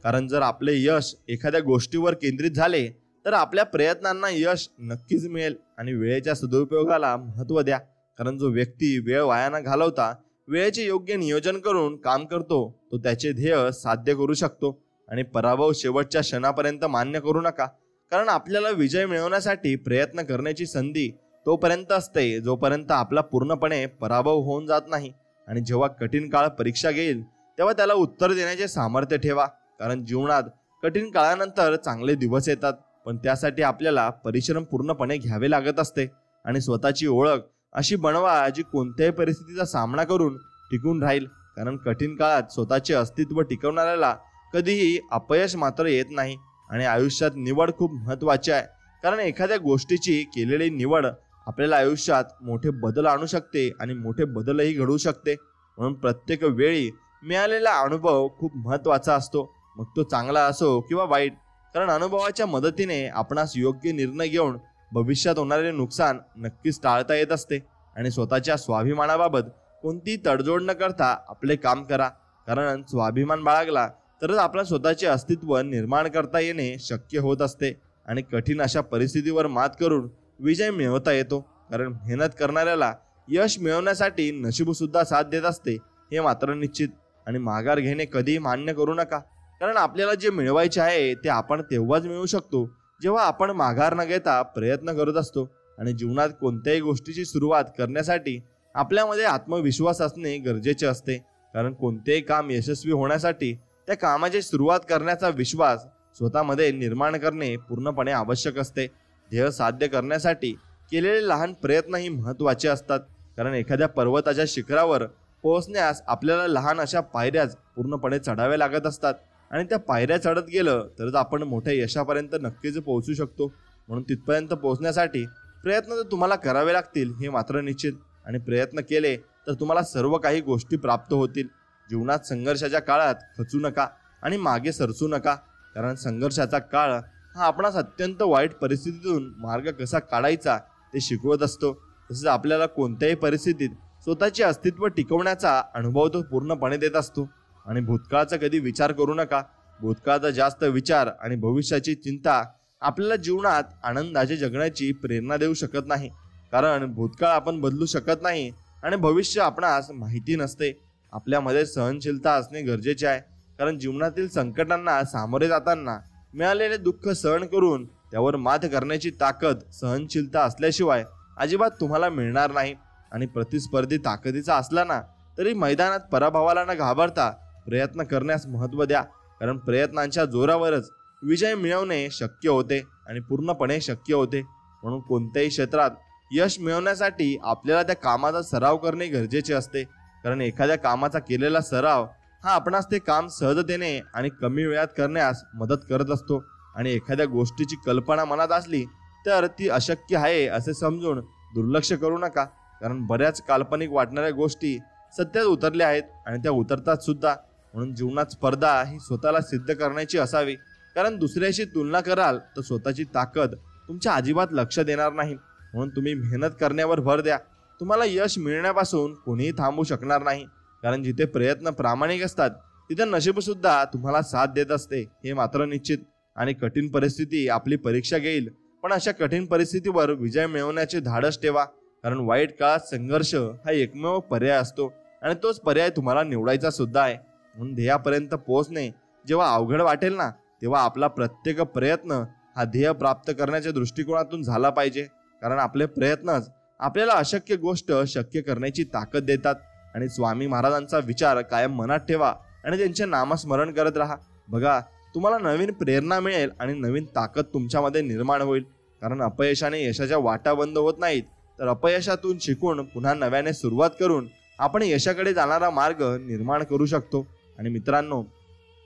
Speaker 1: कारण जर आपले यश एखाद्या गोष्टीवर केंद्रित झाले तर आपल्या प्रयत्नांना यश नक्कीच मिळेल. आणि वेळेच्या सदुपयोगाला महत्त्व द्या. कारण जो व्यक्ती वेळ वाया न घालवता वेळेचे योग्य नियोजन करून काम करतो तो त्याचे ध्येय साध्य करू शकतो. आणि पराभव शेवटच्या क्षणापर्यंत मान्य करू नका. कारण आपल्याला विजय मिळवण्यासाठी प्रयत्न करण्याची संधी तोपर्यंत असते जोपर्यंत आपला पूर्णपणे पराभव होऊन जात नाही. आणि जेव्हा कठीण काळ परीक्षा घेईल तेव्हा त्याला उत्तर देण्याचे सामर्थ्य ठेवा. कारण जीवनात कठीण काळानंतर चांगले दिवस येतात, पण त्यासाठी आपल्याला परिश्रम पूर्णपणे घ्यावे लागत असते. आणि स्वतःची ओळख अशी बनवा जी कोणत्याही परिस्थितीचा सामना करून टिकून राहील. कारण कठीण काळात स्वतःचे अस्तित्व टिकवणाऱ्याला कधीही अपयश मात्र येत नाही. आणि आयुष्यात निवड खूप महत्त्वाची आहे. कारण एखाद्या गोष्टीची केलेली निवड आपल्याला आयुष्यात मोठे बदल आणू शकते आणि मोठे बदलही घडवू शकते. म्हणून प्रत्येक वेळी मिळालेला अनुभव खूप महत्त्वाचा असतो, मग तो चांगला असो किंवा वाईट. कारण अनुभवाच्या मदतीने आपणास योग्य निर्णय घेऊन भविष्यात होणारे नुकसान नक्कीच टाळता येत असते. आणि स्वतःच्या स्वाभिमानाबाबत कोणतीही तडजोड न करता आपले काम करा. कारण स्वाभिमान बाळगला तरच आपल्या स्वतःचे अस्तित्व निर्माण करता येणे शक्य होत असते. आणि कठीण अशा परिस्थितीवर मात करून विजय मिळवता येतो. कारण मेहनत करणाऱ्याला यश मिळवण्यासाठी नशीब सुद्धा साथ देत असते हे मात्र निश्चित. आणि माघार घेणे कधीही मान्य करू नका, कारण आपल्याला जे मिळवायचे आहे ते आपण तेव्हाच मिळवू शकतो जेव्हा आपण माघार न घेता प्रयत्न करत असतो. आणि जीवनात कोणत्याही गोष्टीची सुरुवात करण्यासाठी आपल्यामध्ये आत्मविश्वास असणे गरजेचे असते, कारण कोणतेही काम यशस्वी होण्यासाठी त्या कामाची सुरुवात करण्याचा विश्वास स्वतःमध्ये निर्माण करणे पूर्णपणे आवश्यक असते. ध्येय साध्य करण्यासाठी केलेले लहान प्रयत्नही महत्त्वाचे असतात, कारण एखाद्या पर्वताच्या शिखरावर पोहोचण्यास आपल्याला लहान अशा पायऱ्याच पूर्णपणे चढाव्या लागत असतात. आणि त्या पायऱ्या चढत गेलं तरच आपण मोठ्या यशापर्यंत नक्कीच पोहोचू शकतो. म्हणून तिथपर्यंत पोहोचण्यासाठी प्रयत्न तर तुम्हाला करावे लागतील हे मात्र निश्चित. आणि प्रयत्न केले तर तुम्हाला सर्व काही गोष्टी प्राप्त होतील. जीवनात संघर्षाच्या काळात खचू नका आणि मागे सरसू नका, कारण संघर्षाचा काळ हा आपणास अत्यंत वाईट परिस्थितीतून मार्ग कसा काढायचा ते शिकवत असतो. तसेच आपल्याला कोणत्याही परिस्थितीत स्वतःचे अस्तित्व टिकवण्याचा अनुभव तो पूर्णपणे देत असतो. आणि भूतकाळाचा कधी विचार करू नका. भूतकाळाचा जास्त विचार आणि भविष्याची चिंता आपल्याला जीवनात आनंदाचे जगण्याची प्रेरणा देऊ शकत नाही, कारण भूतकाळ आपण बदलू शकत नाही आणि भविष्य आपणास माहिती नसते. आपल्यामध्ये सहनशीलता असणे गरजेचे आहे, कारण जीवनातील संकटांना सामोरे जाताना मिळालेले दुःख सहन करून त्यावर मात करण्याची ताकद सहनशीलता असल्याशिवाय अजिबात तुम्हाला मिळणार नाही. आणि प्रतिस्पर्धी ताकदीचा असला ना तरी मैदानात पराभवाला न घाबरता प्रयत्न करण्यास महत्त्व द्या, कारण प्रयत्नांच्या जोरावरच विजय मिळवणे शक्य होते आणि पूर्णपणे शक्य होते. म्हणून कोणत्याही क्षेत्रात यश मिळवण्यासाठी आपल्याला त्या कामाचा सराव करणे गरजेचे असते, कारण एखाद्या कामाचा केलेला सराव हा आपणास ते काम सहजतेने आणि कमी वेळात करण्यास मदत करत असतो. आणि एखाद्या गोष्टीची कल्पना मनात असली तर ती अशक्य आहे असे समजून दुर्लक्ष करू नका, कारण बऱ्याच काल्पनिक वाटणाऱ्या गोष्टी सत्यात उतरल्या आहेत आणि त्या उतरतात सुद्धा. म्हणून जीवनात स्पर्धा ही स्वतःला सिद्ध करण्याची असावी, कारण दुसऱ्याशी तुलना कराल तर स्वतःची ताकद तुमच्या अजिबात लक्ष देणार नाही. म्हणून तुम्ही मेहनत करण्यावर भर द्या. तुम्हाला यश मिळण्यापासून कोणीही थांबू शकणार नाही, कारण जिथे प्रयत्न प्रामाणिक असतात तिथे नशीब सुद्धा तुम्हाला साथ देत असते हे मात्र निश्चित. आणि कठीण परिस्थिती आपली परीक्षा घेईल, पण अशा कठीण परिस्थितीवर विजय मिळवण्याचे धाडस ठेवा, कारण वाईट काळात संघर्ष हा एकमेव पर्याय असतो आणि तोच पर्याय तुम्हाला निवडायचा सुद्धा आहे. म्हणून ध्येयापर्यंत पोहोचणे जेव्हा अवघड वाटेल ना तेव्हा आपला प्रत्येक प्रयत्न हा ध्येय प्राप्त करण्याच्या दृष्टिकोनातून झाला पाहिजे, कारण आपले प्रयत्नच आपल्याला अशक्य गोष्ट शक्य करण्याची ताकद देतात. आणि स्वामी महाराजांचा विचार कायम मनात ठेवा आणि त्यांचे नामस्मरण करत राहा. बघा, तुम्हाला नवीन प्रेरणा मिळेल आणि नवीन ताकद तुमच्यामध्ये निर्माण होईल, कारण अपयशाने यशाच्या वाटा बंद होत नाहीत, तर अपयशातून शिकून पुन्हा नव्याने सुरुवात करून आपण यशाकडे जाणारा मार्ग निर्माण करू शकतो. आणि मित्रांनो,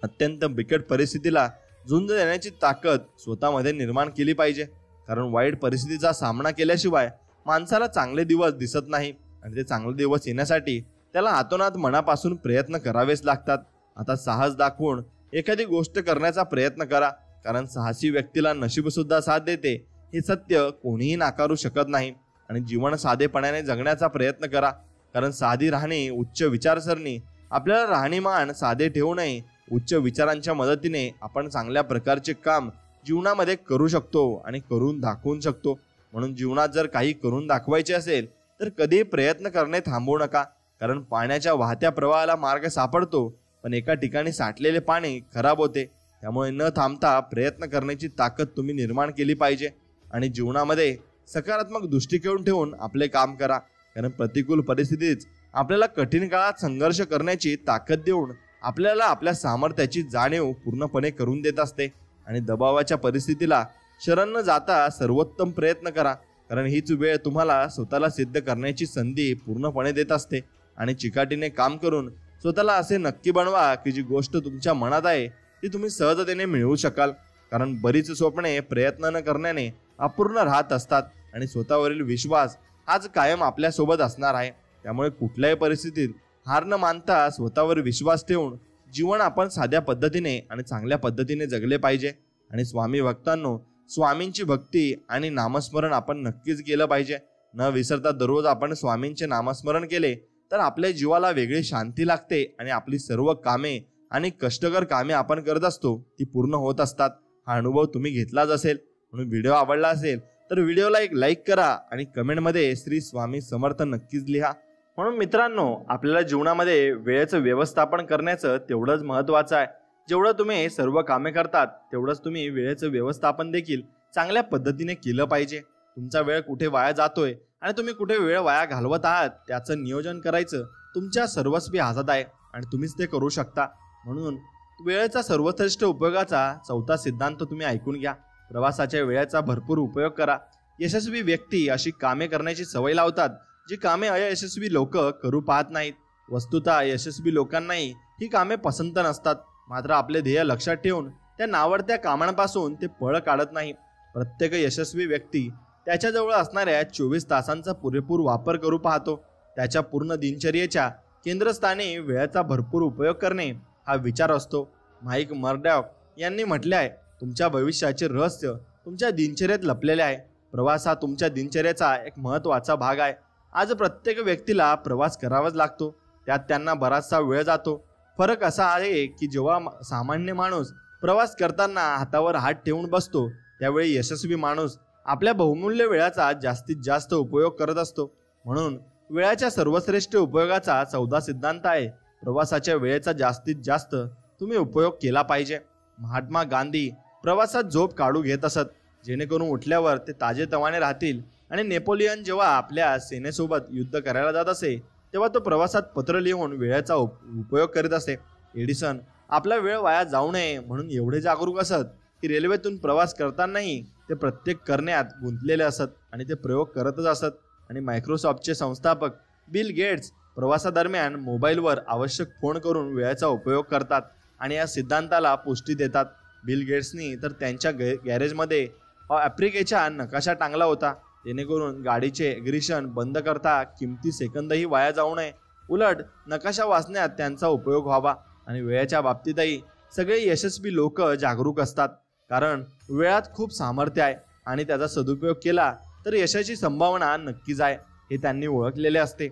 Speaker 1: अत्यंत बिकट परिस्थितीला झुंज देण्याची ताकद स्वतःमध्ये निर्माण केली पाहिजे, कारण वाईट परिस्थितीचा सामना केल्याशिवाय माणसाला चांगले दिवस दिसत नाही आणि ते चांगले दिवस येण्यासाठी त्याला हातोनात मनापासून प्रयत्न करावेच लागतात. आता साहस दाखवून एखादी गोष्ट करण्याचा प्रयत्न करा, कारण साहसी व्यक्तीला नशीब सुद्धा साथ देते हे सत्य कोणीही नाकारू शकत नाही. आणि जीवन साधेपणाने जगण्याचा प्रयत्न करा, कारण साधी राहणे, उच्च विचारसरणी आपल्याला राहणीमान साधे ठेवू नये. उच्च विचारांच्या मदतीने आपण चांगल्या प्रकारचे काम जीवनामध्ये करू शकतो आणि करून दाखवू शकतो. म्हणून जीवनात जर काही करून दाखवायचे असेल तर कधीही प्रयत्न करणे थांबवू नका, कारण पाण्याच्या वाहत्या प्रवाहाला मार्ग सापडतो, पण एका ठिकाणी साठलेले पाणी खराब होते. त्यामुळे न थांबता प्रयत्न करण्याची ताकद तुम्ही निर्माण केली पाहिजे. आणि जीवनामध्ये सकारात्मक दृष्टिकोन ठेवून आपले काम करा, कारण प्रतिकूल परिस्थितीत आपल्याला कठीण काळात संघर्ष करण्याची ताकद देऊन आपल्याला आपल्या सामर्थ्याची जाणीव पूर्णपणे करून देत असते. आणि दबावाच्या परिस्थितीला शरण न जाता सर्वोत्तम प्रयत्न करा, कारण हीच वेळ तुम्हाला स्वतःला सिद्ध करण्याची संधी पूर्णपणे देत असते. आणि चिकाटीने काम करून स्वतःला असे नक्की बनवा की जी गोष्ट तुमच्या मनात आहे ती तुम्ही सहजतेने मिळवू शकाल, कारण बरीच स्वप्ने प्रयत्न न करण्याने अपूर्ण राहत असतात आणि स्वतःवरील विश्वास हाच कायम आपल्यासोबत असणार आहे. त्यामुळे कुठल्याही परिस्थितीत हार न मानता स्वतःवर विश्वास ठेवून जीवन आपण साध्या पद्धतीने आणि चांगल्या पद्धतीने जगले पाहिजे. आणि स्वामी भक्तांनो, स्वामींची भक्ती आणि नामस्मरण आपण नक्कीच केलं पाहिजे. न विसरता दररोज आपण स्वामींचे नामस्मरण केले तर आपल्या जीवाला वेगळी शांती लागते आणि आपली सर्व कामे आणि कष्टकर कामे आपण करत असतो ती पूर्ण होत असतात. हा अनुभव तुम्ही घेतलाच असेल, म्हणून व्हिडिओ आवडला असेल तर व्हिडिओला एक लाईक करा आणि कमेंटमध्ये श्री स्वामी समर्थ नक्कीच लिहा. म्हणून मित्रांनो, आपल्याला जीवनामध्ये वेळेचं व्यवस्थापन करण्याचं तेवढंच महत्त्वाचं आहे. जेवढं तुम्ही सर्व कामे करतात तेवढंच तुम्ही वेळेचं व्यवस्थापन देखील चांगल्या पद्धतीने केलं पाहिजे. तुमचा वेळ कुठे वाया जातोय आणि तुम्ही कुठे वेळ वाया घालवत आहात त्याचं नियोजन करायचं तुमच्या सर्वस्वी हातात आहे आणि तुम्हीच ते करू शकता. म्हणून वेळेचा सर्वश्रेष्ठ उपयोगाचा चौथा सिद्धांत तुम्ही ऐकून घ्या. प्रवासाच्या वेळेचा भरपूर उपयोग करा. यशस्वी व्यक्ती अशी कामे करण्याची सवय लावतात जी कामे अयशस्वी लोक करू पाहत नाहीत. वस्तुतः यशस्वी लोकांनाही ही कामे पसंत नसतात, मात्र आपले ध्येय लक्षात ठेवून त्या नावडत्या कामांपासून ते पळ काढत नाही. प्रत्येक यशस्वी व्यक्ती त्याच्याजवळ असणाऱ्या 24 तासांचा पुरेपूर वापर करू पाहतो. त्याच्या पूर्ण दिनचर्येच्या केंद्रस्थानी वेळेचा भरपूर उपयोग करणे हा विचार असतो. माईक मर्डॉक यांनी म्हटले आहे, तुमच्या भविष्याचे रहस्य तुमच्या दिनचर्येत लपलेले आहे. प्रवास हा तुमच्या दिनचर्येचा एक महत्त्वाचा भाग आहे. आज प्रत्येक व्यक्तीला प्रवास करावाच लागतो, त्यात त्यांना बराचसा वेळ जातो. फरक असा आहे की जेव्हा सामान्य माणूस प्रवास करताना हातावर हात ठेवून बसतो त्यावेळी यशस्वी माणूस आपल्या बहुमूल्य वेळाचा जास्तीत जास्त उपयोग करत असतो. म्हणून वेळाच्या सर्वश्रेष्ठ उपयोगाचा चौथा सिद्धांत आहे, प्रवासाच्या वेळेचा जास्तीत जास्त तुम्ही उपयोग केला पाहिजे. महात्मा गांधी प्रवासात झोप काढू घेत असत, जेणेकरून उठल्यावर ते ताजेतवाने राहतील. आणि नेपोलियन जेव्हा आपल्या सेनेसोबत युद्ध करायला जात असे तेव्हा तो प्रवासात पत्र लिहून वेळेचा उपयोग करीत असे. एडिसन आपला वेळ वाया जाऊ नये म्हणून एवढे जागरूक असत की रेल्वेतून प्रवास करतानाही ते प्रत्येक करण्यात गुंतलेले असत आणि ते प्रयोग करतच असत. आणि मायक्रोसॉफ्टचे संस्थापक बिल गेट्स प्रवासादरम्यान मोबाईलवर आवश्यक फोन करून वेळेचा उपयोग करतात आणि या सिद्धांताला पुष्टी देतात. बिल गेट्सनी तर त्यांच्या गॅरेजमध्ये आफ्रिकेचा नकाशा टांगला होता, जेणेकरून गाडीचे ॲग्रिशन बंद करता किमती सेकंदही वाया जाऊ नये. उलट नकाशा वाचण्यात त्यांचा उपयोग व्हावा. आणि वेळेच्या बाबतीतही सगळे यशस्वी लोक जागरूक असतात, कारण वेळात खूप सामर्थ्य आहे आणि त्याचा सदुपयोग केला तर यशाची संभावना नक्कीच आहे हे त्यांनी ओळखलेले असते.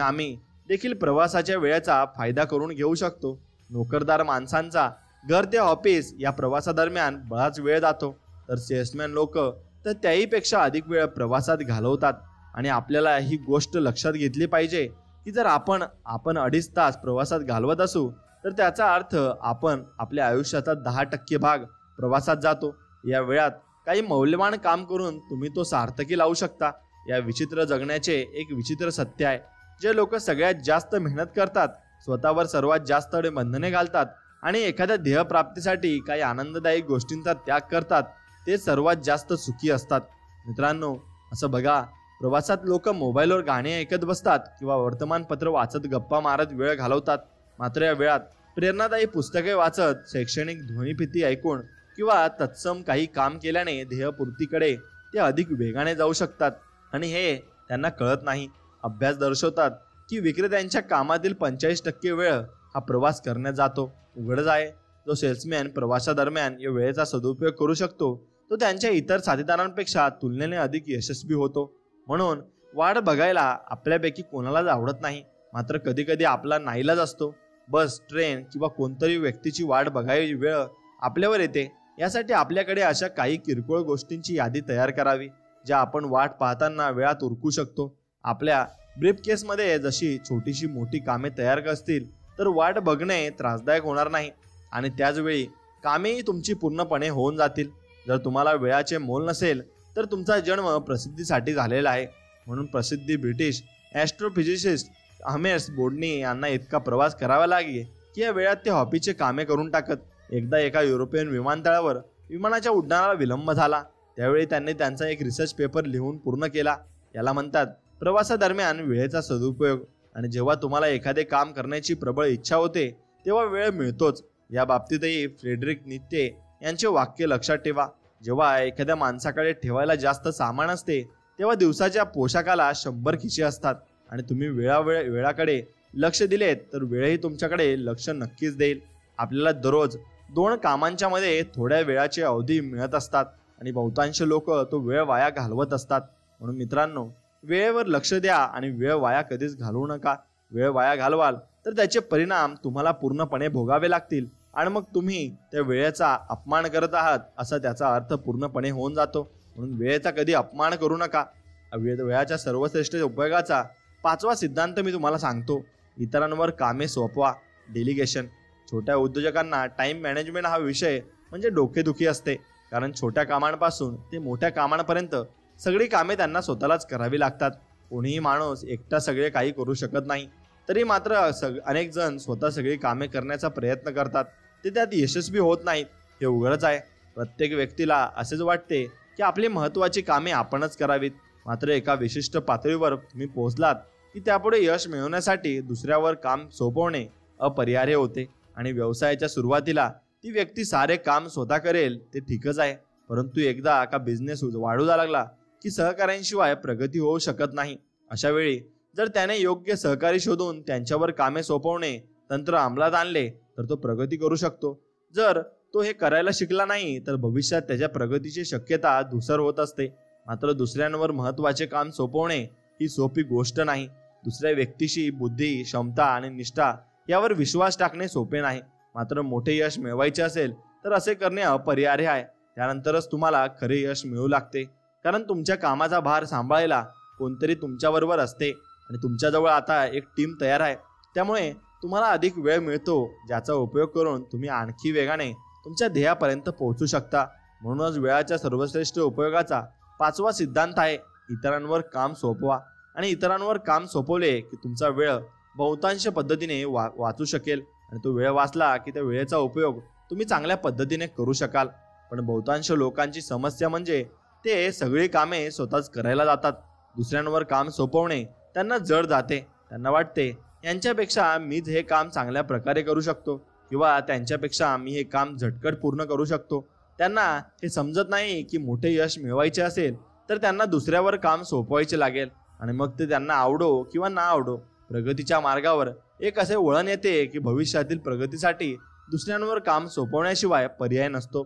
Speaker 1: आम्ही देखील प्रवासाच्या वेळेचा फायदा करून घेऊ शकतो. नोकरदार माणसांचा घर ते ऑफिस या प्रवासादरम्यान बराच वेळ जातो, तर सेल्समॅन लोक तर त्याहीपेक्षा अधिक वेळ प्रवासात घालवतात. आणि आपल्याला ही गोष्ट लक्षात घेतली पाहिजे की जर आपण 2.5 तास प्रवासात घालवत असू तर त्याचा अर्थ आपण आपल्या आयुष्याचा 10% भाग प्रवासात जातो. या वेळात काही मौल्यवान काम करून तुम्ही तो सार्थकी लावू शकता. या विचित्र जगण्याचे एक विचित्र सत्य आहे, जे लोक सगळ्यात जास्त मेहनत करतात, स्वतःवर सर्वात जास्त बंधने घालतात आणि एखाद्या ध्येयप्राप्तीसाठी काही आनंददायी गोष्टींचा त्याग करतात, ते सर्वात जास्त सुखी असतात. मित्रांनो, असं बघा, प्रवासात लोक मोबाईलवर गाणे ऐकत बसतात किंवा वर्तमानपत्र वाचत गप्पा मारत वेळ घालवतात. मात्र या वेळात प्रेरणादायी पुस्तके वाचत, शैक्षणिक ध्वनिफिती ऐकून किंवा तत्सम काही काम केल्याने ध्येयपूर्तीकडे ते अधिक वेगाने जाऊ शकतात आणि हे त्यांना कळत नाही. अभ्यास दर्शवतात की विक्रेत्यांच्या कामातील 45% वेळ हा प्रवास करण्यात जातो. उघडच आहे, जो सेल्समॅन प्रवासादरम्यान या वेळेचा सदुपयोग करू शकतो तो त्यांच्या इतर साथीदारांपेक्षा तुलनेने अधिक यशस्वी होतो. म्हणून वाट बघायला आपल्यापैकी कोणालाच आवडत नाही, मात्र कधी कधी आपला नाईलाज असतो. बस, ट्रेन किंवा कोणतरी व्यक्तीची वाट बघायची वेळ आपल्यावर येते. यासाठी आपल्याकडे अशा काही किरकोळ गोष्टींची यादी तयार करावी ज्या आपण वाट पाहताना वेळात उरकू शकतो. आपल्या ब्रीफकेसमध्ये जशी छोटीशी मोठी कामे तयार असतील तर वाट बघणे त्रासदायक होणार नाही आणि त्याचवेळी कामेही तुमची पूर्णपणे होऊन जातील. जर तुम्हाला वेळाचे मोल नसेल तर तुमचा जन्म प्रसिद्धीसाठी झालेला आहे. म्हणून प्रसिद्ध ब्रिटिश ॲस्ट्रोफिजिसिस्ट हमेस बोर्डनी यांना इतका प्रवास करावा लागे की या वेळात ते ऑफिसचे कामे करून टाकत. एकदा एका युरोपियन विमानतळावर विमानाच्या उड्डाणाला विलंब झाला. त्यावेळी त्यांनी त्यांचा एक रिसर्च पेपर लिहून पूर्ण केला. याला म्हणतात प्रवासादरम्यान वेळेचा सदुपयोग. आणि जेव्हा तुम्हाला एखादे काम करण्याची प्रबळ इच्छा होते तेव्हा वेळ मिळतोच. या बाबतीतही फ्रेडरिक नीत्शे यांचे वाक्य लक्षात ठेवा, जेव्हा एखाद्या माणसाकडे ठेवायला जास्त सामान असते तेव्हा दिवसाच्या पोशाखाला 100 खिसे असतात. आणि तुम्ही वेळाकडे लक्ष दिलेत तर वेळही तुमच्याकडे लक्ष नक्कीच देईल. आपल्याला दररोज 2 कामांच्या मध्ये थोड्या वेळाची अवधी मिळत असतात आणि बहुतांश लोक तो वेळ वाया घालवत असतात. म्हणून मित्रांनो, वेळेवर लक्ष द्या आणि वेळ वाया कधीच घालवू नका. वेळ वाया घालवाल तर त्याचे परिणाम तुम्हाला पूर्णपणे भोगावे लागतील आणि मग तुम्ही त्या वेळेचा अपमान करत आहात असा त्याचा अर्थ पूर्णपणे होऊन जातो.
Speaker 2: म्हणून वेळेचा कधी अपमान करू नका. वेळाच्या सर्वश्रेष्ठ उपयोगाचा 5वा सिद्धांत मी तुम्हाला सांगतो. इतरांवर कामे सोपवा. डेलिगेशन. छोट्या उद्योजकांना टाइम मॅनेजमेंट हा विषय म्हणजे डोकेदुखी असते, कारण छोट्या कामांपासून ते मोठ्या कामांपर्यंत सगळी कामे त्यांना स्वतःलाच करावी लागतात. कोणीही माणूस एकटा सगळे काही करू शकत नाही. तरी मात्र अनेक जण स्वतः सगळी कामे करण्याचा प्रयत्न करतात, ते त्यात यशस्वी होत नाहीत. हे उघडच आहे. प्रत्येक व्यक्तीला असेच वाटते की आपली महत्त्वाची कामे आपणच करावीत. मात्र एका विशिष्ट पातळीवर तुम्ही पोहोचलात की त्यापुढे यश मिळवण्यासाठी दुसऱ्यावर काम सोपवणे अपरिहार्य होते. आणि व्यवसायाच्या सुरुवातीला ती व्यक्ती सारे काम स्वतः करेल ते ठीकच आहे, परंतु एकदा का बिझनेस वाढू लागला की सहकाऱ्यांशिवाय प्रगती होऊ शकत नाही. अशा वेळी जर त्याने योग्य सहकारी शोधून त्यांच्यावर कामे सोपवणे तंत्र अंमलात आणले तर तो प्रगती करू शकतो. जर तो हे करायला शिकला नाही तर भविष्यात त्याच्या प्रगतीची शक्यता धूसर होत असते. मात्र दुसऱ्यांवर महत्त्वाचे काम सोपवणे ही सोपी गोष्ट नाही. दुसऱ्या व्यक्तीशी बुद्धी, क्षमता आणि निष्ठा यावर विश्वास टाकणे सोपे नाही. मात्र मोठे यश मिळवायचे असेल तर असे करणे अपरिहार्य आहे. त्यानंतरच तुम्हाला खरे यश मिळू लागते, कारण तुमच्या कामाचा भार सांभाळायला कोणतरी तुमच्याबरोबर असते आणि तुमच्याजवळ आता एक टीम तयार आहे. त्यामुळे तुम्हाला अधिक वेळ मिळतो, ज्याचा उपयोग करून तुम्ही आणखी वेगाने तुमच्या ध्येयापर्यंत पोहोचू शकता. म्हणूनच वेळाच्या सर्वश्रेष्ठ उपयोगाचा 5वा सिद्धांत आहे इतरांवर काम सोपवा. आणि इतरांवर काम सोपवले की तुमचा वेळ बहुतांश पद्धतीने वाचू शकेल आणि तो वेळ वाचला की त्या वेळेचा उपयोग तुम्ही चांगल्या पद्धतीने करू शकाल. पण बहुतांश लोकांची समस्या म्हणजे ते सगळी कामे स्वतःच करायला जातात. दुसऱ्यांवर काम सोपवणे त्यांना जड जाते. त्यांना वाटते यांच्यापेक्षा मीच हे काम चांगल्या प्रकारे करू शकतो किंवा त्यांच्यापेक्षा मी हे काम झटकट पूर्ण करू शकतो. त्यांना हे समजत नाही की मोठे यश मिळवायचे असेल तर त्यांना दुसऱ्यावर काम सोपवायचे लागेल आणि मग ते त्यांना आवडो किंवा ना आवडो. प्रगतीच्या मार्गावर एक असे वळण येते की भविष्यातील प्रगतीसाठी दुसऱ्यांवर काम सोपवण्याशिवाय पर्याय नसतो.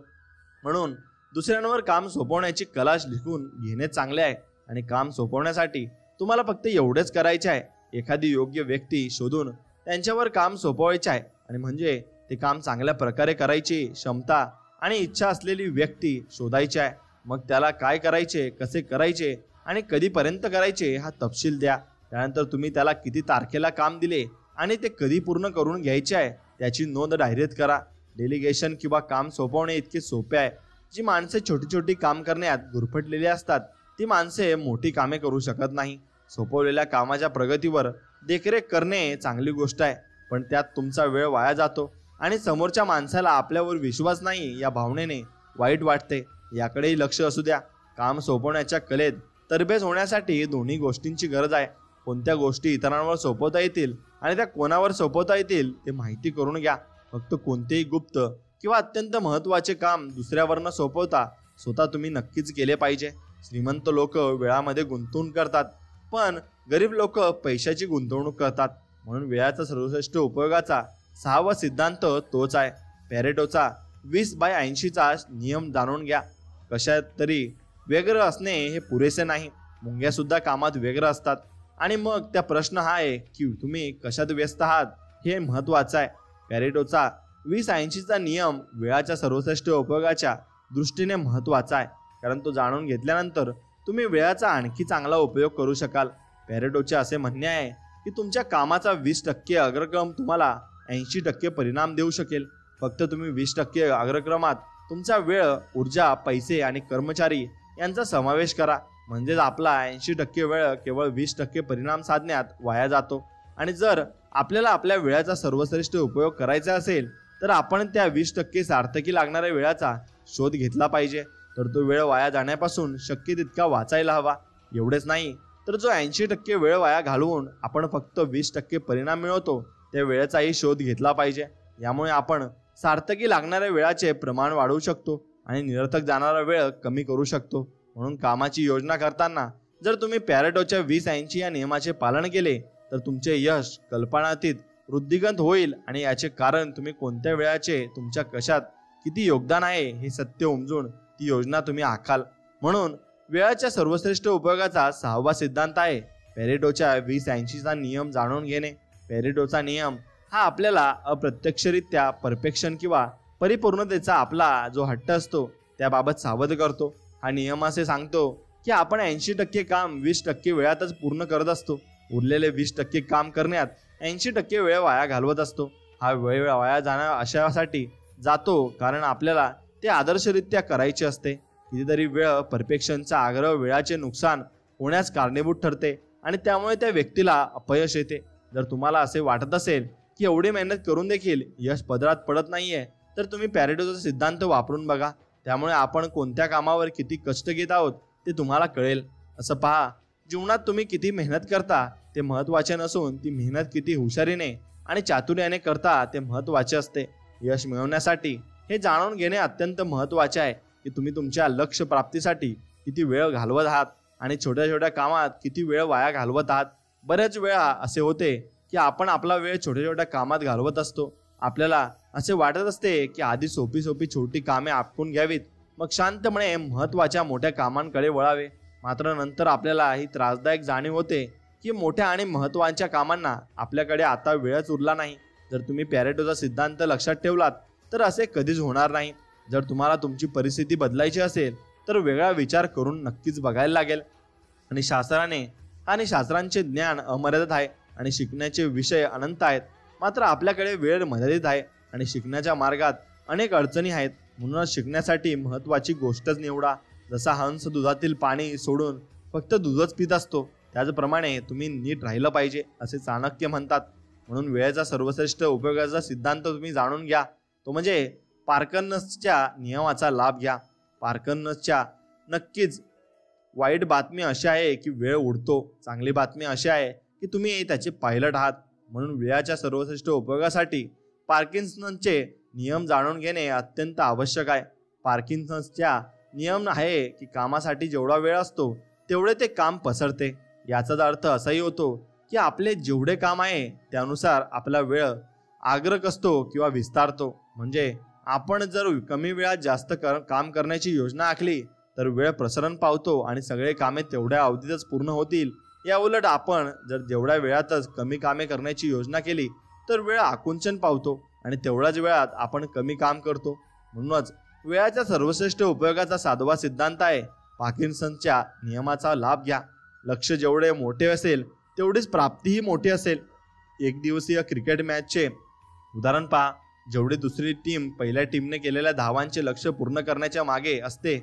Speaker 2: म्हणून दुसऱ्यांवर काम सोपवण्याची कला शिकून घेणे चांगले आहे. आणि काम सोपवण्यासाठी तुम्हाला फक्त एवढेच करायचे आहे, एखादी योग्य व्यक्ती शोधून त्यांच्यावर काम सोपवायचे आहे आणि म्हणजे ते काम चांगल्या प्रकारे करायची क्षमता आणि इच्छा असलेली व्यक्ती शोधायची आहे. मग त्याला काय करायचे, कसे करायचे आणि कधीपर्यंत करायचे हा तपशील द्या. त्यानंतर तुम्ही त्याला किती तारखेला काम दिले आणि ते कधी पूर्ण करून घ्यायचे आहे त्याची नोंद डायरीत करा. डेलिगेशन किंवा काम सोपवणे इतके सोपे आहे. जी माणसे छोटी छोटी काम करण्यात गुरफटलेली असतात ती माणसे मोठी कामे करू शकत नाही. सोपवलेल्या कामाच्या प्रगतीवर देखरेख करणे चांगली गोष्ट आहे, पण त्यात तुमचा वेळ वाया जातो आणि समोरच्या माणसाला आपल्यावर विश्वास नाही या भावनेने वाईट वाटते. याकडेही लक्ष असू द्या. काम सोपवण्याच्या कलेत तरबेज होण्यासाठी दोन्ही गोष्टींची गरज आहे. कोणत्या गोष्टी इतरांवर सोपवता येतील आणि त्या कोणावर सोपवता येतील ते माहिती करून घ्या. फक्त कोणतेही गुप्त किंवा अत्यंत महत्त्वाचे काम दुसऱ्यावर न सोपवता स्वतः तुम्ही नक्कीच केले पाहिजे. श्रीमंत लोक वेळामध्ये गुंतवणूक करतात, पण गरीब लोक पैशाची गुंतवणूक करतात. म्हणून वेळाचा सर्वश्रेष्ठ उपयोगाचा 6वा सिद्धांत तोच आहे. पॅरेटोचा 20/80चा नियम जाणून घ्या. कशात तरी व्यग्र असणे हे पुरेसे नाही. मुंग्या सुद्धा कामात व्यग्र असतात. आणि मग त्या प्रश्न हा आहे की तुम्ही कशात व्यस्त आहात हे महत्त्वाचं आहे. पॅरेटोचा 20/80चा नियम वेळाच्या सर्वश्रेष्ठ उपयोगाच्या दृष्टीने महत्त्वाचा आहे, कारण तो जाणून घेतल्यानंतर तुम्ही वेळाचा आणखी चांगला उपयोग करू शकाल. पॅरेटोचे असे म्हणणे आहे की तुमच्या कामाचा 20% अग्रक्रम तुम्हाला 80% परिणाम देऊ शकेल. फक्त तुम्ही 20% अग्रक्रमात तुमचा वेळ, ऊर्जा, पैसे आणि कर्मचारी यांचा समावेश करा. म्हणजेच आपला 80% वेळ केवळ 20% परिणाम साधण्यात वाया जातो. आणि जर आपल्याला आपल्या वेळाचा सर्वश्रेष्ठ उपयोग करायचा असेल तर आपण त्या 20% सार्थकी लागणाऱ्या वेळाचा शोध घेतला पाहिजे. तर तो वेळ वाया जाण्यापासून शक्य तितका वाचायला हवा. एवढेच नाही तर जो 80% वेळ वाया घालवून आपण फक्त 20% परिणाम मिळवतो त्या वेळेचाही शोध घेतला पाहिजे. यामुळे आपण सार्थकी लागणाऱ्या वेळाचे प्रमाण वाढवू शकतो आणि निरर्थक जाणारा वेळ कमी करू शकतो. म्हणून कामाची योजना करताना जर तुम्ही पॅरेटोच्या 20/80 या नियमाचे पालन केले तर तुमचे यश कल्पनातीत वृद्धिंगत होईल. आणि याचे कारण तुम्ही कोणत्या वेळाचे तुमच्या कशात किती योगदान आहे हे सत्य उमजून ती योजना तुम्ही आखाल. म्हणून वेळाच्या सर्वश्रेष्ठ उपयोगाचा 6वा सिद्धांत आहे पॅरेटोच्या 20/80चा नियम जाणून घेणे. पॅरेटोचा नियम हा आपल्याला अप्रत्यक्षरित्या परफेक्शन किंवा परिपूर्णतेचा आपला जो हट्ट असतो त्याबाबत सावध करतो. हा नियम असे सांगतो की आपण 80% काम 20% वेळातच पूर्ण करत असतो. उरलेले 20% काम करण्यात 80% वेळ वाया घालवत असतो. हा वेळ वाया जाणं अशासाठी जातो कारण आपल्याला ते आदर्शरित्या करायचे असते. कितीतरी वेळ परफेक्शनचा आग्रह वेळाचे नुकसान होण्यास कारणीभूत ठरते आणि त्यामुळे त्या व्यक्तीला अपयश येते. जर तुम्हाला असे वाटत असेल की एवढी मेहनत करून देखील यश पदरात पडत नाहीये, तर तुम्ही पॅरेटोचा सिद्धांत वापरून बघा. त्यामुळे आपण कोणत्या कामावर किती कष्ट घेत आहोत ते तुम्हाला कळेल. असं पहा, जीवनात तुम्ही किती मेहनत करता ते महत्त्वाचे नसून ती मेहनत किती हुशारीने आणि चातुर्याने करता ते महत्त्वाचे असते. यश मिळवण्यासाठी हे जाणून घेणे अत्यंत महत्त्वाचे आहे की तुम्ही तुमच्या लक्ष्य प्राप्तीसाठी किती वेळ घालवत आहात आणि छोट्या छोट्या कामात किती वेळ वाया घालवत आहात. बऱ्याच वेळा असे होते की आपण आपला वेळ छोट्या छोट्या कामात घालवत असतो. आपल्याला असे वाटत असते की आधी सोपी सोपी छोटी कामे आटपून घ्यावीत, मग शांतपणे महत्त्वाच्या मोठ्या कामांकडे वळावे. मात्र नंतर आपल्याला ही त्रासदायक जाणीव होते की मोठ्या आणि महत्त्वाच्या कामांना आपल्याकडे आता वेळच उरला नाही. जर तुम्ही पॅरेटोचा सिद्धांत लक्षात ठेवलात तर असे कधीच होणार नाही. जर तुम्हाला तुमची परिस्थिती बदलायची असेल तर वेगळा विचार करून नक्कीच बघायला लागेल. आणि शास्त्रांचे ज्ञान अमर्यादित आहे आणि शिकण्याचे विषय अनंत आहेत. मात्र आपल्याकडे वेळ मर्यादित आहे आणि शिकण्याच्या मार्गात अनेक अडचणी आहेत. म्हणूनच शिकण्यासाठी महत्त्वाची गोष्टच निवडा. जसा हंस दुधातील पाणी सोडून फक्त दूधच पित असतो, त्याचप्रमाणे तुम्ही नीट राहिलं पाहिजे असे चाणक्य म्हणतात. म्हणून वेळेचा सर्वश्रेष्ठ उपयोगाचा सिद्धांत तुम्ही जाणून घ्या, तो म्हणजे पार्किन्सनच्या नियमाचा लाभ घ्या. पार्किन्सनच्या नक्कीच वाईट बातमी अशी आहे की वेळ उडतो. चांगली बातमी अशी आहे की तुम्ही त्याचे पायलट आहात. म्हणून वेळाच्या सर्वश्रेष्ठ उपयोगासाठी पार्किन्सनचे नियम जाणून घेणे अत्यंत आवश्यक आहे. पार्किन्सनच्या नियम आहे की कामासाठी जेवढा वेळ असतो तेवढे ते काम पसरते. याचाच अर्थ असाही होतो की आपले जेवढे काम आहे त्यानुसार आपला वेळ आग्रक असतो किंवा विस्तारतो. म्हणजे आपण जर कमी वेळात जास्त काम करण्याची योजना आखली तर वेळ प्रसरण पावतो आणि सगळे कामे तेवढ्या अवधीतच पूर्ण होतील. या उलट आपण जर जेवढ्या वेळातच कमी कामे करण्याची योजना केली तर वेळ आकुंचन पावतो आणि तेवढ्याच वेळात आपण कमी काम करतो. म्हणूनच वेळाच्या सर्वश्रेष्ठ उपयोगाचा 7वा सिद्धांत आहे पार्किन्सनच्या नियमाचा लाभ घ्या. लक्ष जेवढे मोठे असेल तेवढीच प्राप्तीही मोठी असेल. एक दिवसीय क्रिकेट मॅचचे उदाहरण पहा. जेवढी दुसरी टीम पहिल्या टीमने केलेल्या धावांचे लक्ष्य पूर्ण करण्याच्या मागे असते,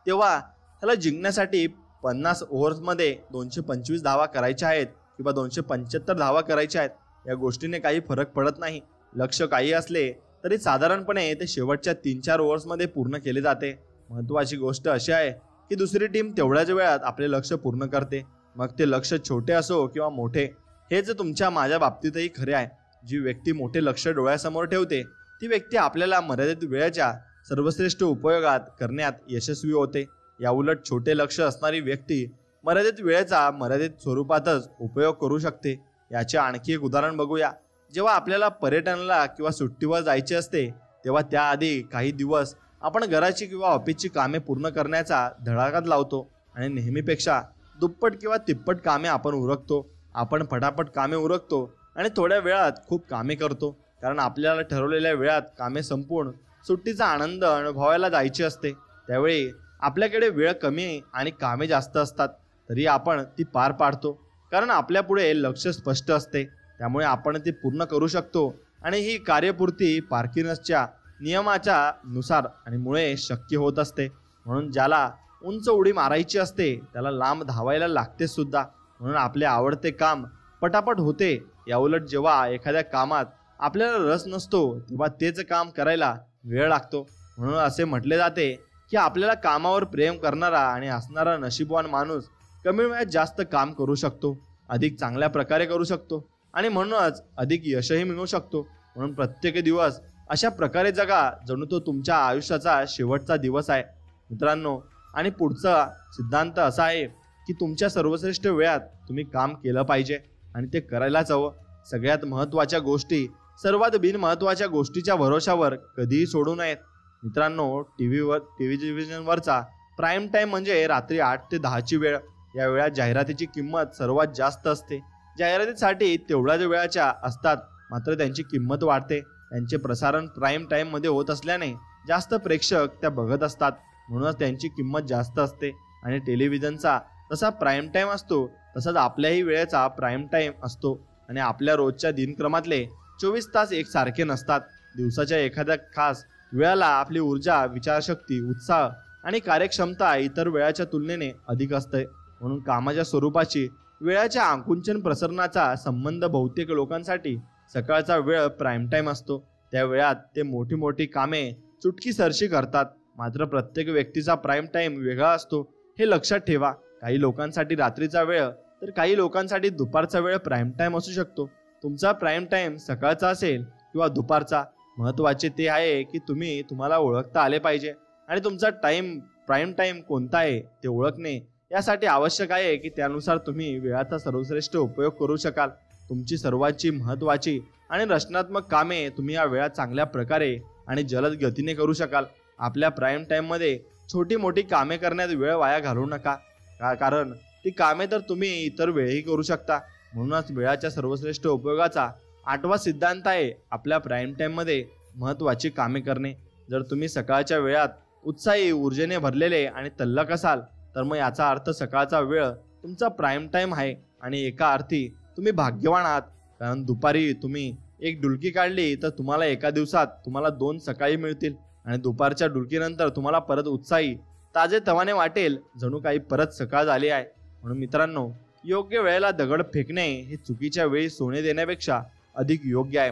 Speaker 2: तेव्हा त्याला जिंकण्यासाठी 50 ओव्हर्समध्ये 225 धावा करायच्या आहेत किंवा 275 धावा करायच्या आहेत, या गोष्टीने काही फरक पडत नाही. लक्ष्य काही असले तरी साधारणपणे ते शेवटच्या 3-4 ओव्हर्समध्ये पूर्ण केले जाते. महत्त्वाची गोष्ट अशी आहे की दुसरी टीम तेवढ्याच वेळात आपले लक्ष्य पूर्ण करते. मग ते लक्ष्य छोटे असो किंवा मोठे. हेच तुमच्या माझ्या बाबतीतही खरे आहे. जी व्यक्ती मोठे लक्ष्य डोळ्यासमोर ठेवते ती व्यक्ती आपल्याला मर्यादित वेळेच्या सर्वश्रेष्ठ उपयोगात करण्यात यशस्वी होते. याउलट छोटे लक्ष असणारी व्यक्ती मर्यादित वेळेचा मर्यादित स्वरूपातच उपयोग करू शकते. याचे आणखी एक उदाहरण बघूया. जेव्हा आपल्याला पर्यटनाला किंवा सुट्टीवर जायचे असते तेव्हा त्याआधी काही दिवस आपण घराची किंवा ऑफिसची कामे पूर्ण करण्याचा धडाकाच लावतो आणि नेहमीपेक्षा दुप्पट किंवा तिप्पट कामे आपण उरकतो. आपण फटाफट कामे उरकतो आणि थोड्या वेळात खूप कामे करतो, कारण आपल्याला ठरवलेल्या वेळात कामे संपवून सुट्टीचा आनंद अनुभवायला जायचे असते. त्यावेळी आपल्याकडे वेळ कमी आणि कामे जास्त असतात, तरी आपण ती पार पाडतो कारण आपल्यापुढे लक्ष स्पष्ट असते. त्यामुळे आपण ती पूर्ण करू शकतो आणि ही कार्यपूर्ती पार्किन्सनच्या नियमाच्या नुसार आणि मुळे शक्य होत असते. म्हणून ज्याला उंच उडी मारायची असते त्याला लांब धावायला लागते सुद्धा. म्हणून आपले आवडते काम पटापट होते. याउलट जेव्हा एखाद्या कामात आपल्याला रस नसतो तेव्हा तेच काम करायला वेळ लागतो. म्हणून असे म्हटले जाते की आपल्याला कामावर प्रेम करणारा आणि असणारा नशीबवान माणूस कमी वेळात जास्त काम करू शकतो, अधिक चांगल्या प्रकारे करू शकतो आणि म्हणूनच अधिक यशही मिळवू शकतो. म्हणून प्रत्येक दिवस अशा प्रकारे जगा जणू तो तुमच्या आयुष्याचा शेवटचा दिवस आहे. मित्रांनो, आणि पुढचा सिद्धांत असा आहे की तुमच्या सर्वश्रेष्ठ वेळात तुम्ही काम केलं पाहिजे आणि ते करायलाच हवं. सगळ्यात महत्त्वाच्या गोष्टी सर्वात बिनमहत्त्वाच्या गोष्टीच्या भरोशावर कधीही सोडू नयेत. मित्रांनो, टेलिव्हिजनवरचा प्राईम टाईम म्हणजे रात्री 8 ते 10ची वेळ. या वेळात जाहिरातीची किंमत सर्वात जास्त असते. जाहिरातीसाठी तेवढ्याच वेळाच्या असतात, मात्र त्यांची किंमत वाढते. त्यांचे प्रसारण प्राईम टाईममध्ये होत असल्याने जास्त प्रेक्षक त्या बघत असतात. म्हणूनच त्यांची किंमत जास्त असते. आणि टेलिव्हिजनचा जसा प्राईम टाईम असतो तसाच आपल्याही वेळेचा प्राईम टाईम असतो. आणि आपल्या रोजच्या दिनक्रमातले 24 तास एकसारखे नसतात. दिवसाच्या एखाद्या खास वेळाला आपली ऊर्जा, विचारशक्ती, उत्साह आणि कार्यक्षमता इतर वेळाच्या तुलनेने अधिक असते. म्हणून कामाच्या स्वरूपाची वेळाच्या आकुंचन प्रसरणाचा संबंध बहुतेक लोकांसाठी सकाळचा वेळ प्राईम टाईम असतो. त्या वेळात ते मोठी मोठी कामे चुटकीसरशी करतात. मात्र प्रत्येक व्यक्तीचा प्राईम टाईम वेगळा असतो, हे लक्षात ठेवा. काही लोकांसाठी रात्रीचा वेळ तर काही लोकांसाठी दुपारचा वेळ प्राईम टाईम असू शकतो. तुमचा प्राईम टाईम सकाळचा असेल किंवा दुपारचा, महत्त्वाचे ते आहे की तुम्हाला ओळखता आले पाहिजे. आणि तुमचा प्राईम टाईम कोणता आहे ते ओळखणे यासाठी आवश्यक आहे की त्यानुसार तुम्ही वेळाचा सर्वश्रेष्ठ उपयोग करू शकाल. तुमची सर्वांची महत्त्वाची आणि रचनात्मक कामे तुम्ही या वेळात चांगल्या प्रकारे आणि जलद गतीने करू शकाल. आपल्या प्राईम टाईममध्ये छोटी मोठी कामे करण्यात वेळ वाया घालवू नका, कारण ती कामे तर तुम्ही इतर वेळेही करू शकता. म्हणूनच वेळाच्या सर्वश्रेष्ठ उपयोगाचा 8वा सिद्धांत आहे आपल्या प्राईम टाईममध्ये महत्त्वाची कामे करणे. जर तुम्ही सकाळच्या वेळात उत्साही, ऊर्जेने भरलेले आणि तल्लख असाल तर मग याचा अर्थ सकाळचा वेळ तुमचा प्राईम टाईम आहे. आणि एका अर्थी तुम्ही भाग्यवान आहात, कारण दुपारी तुम्ही एक डुलकी काढली तर तुम्हाला एका दिवसात 2 सकाळी मिळतील. आणि दुपारच्या डुलकीनंतर तुम्हाला परत उत्साही, ताजेतवाने वाटेल, जणू काही परत सकाळ झाली आहे. म्हणून मित्रांनो, योग्य वेळेला दगड फेकणे हे चुकीच्या वेळी सोने देण्यापेक्षा अधिक योग्य आहे.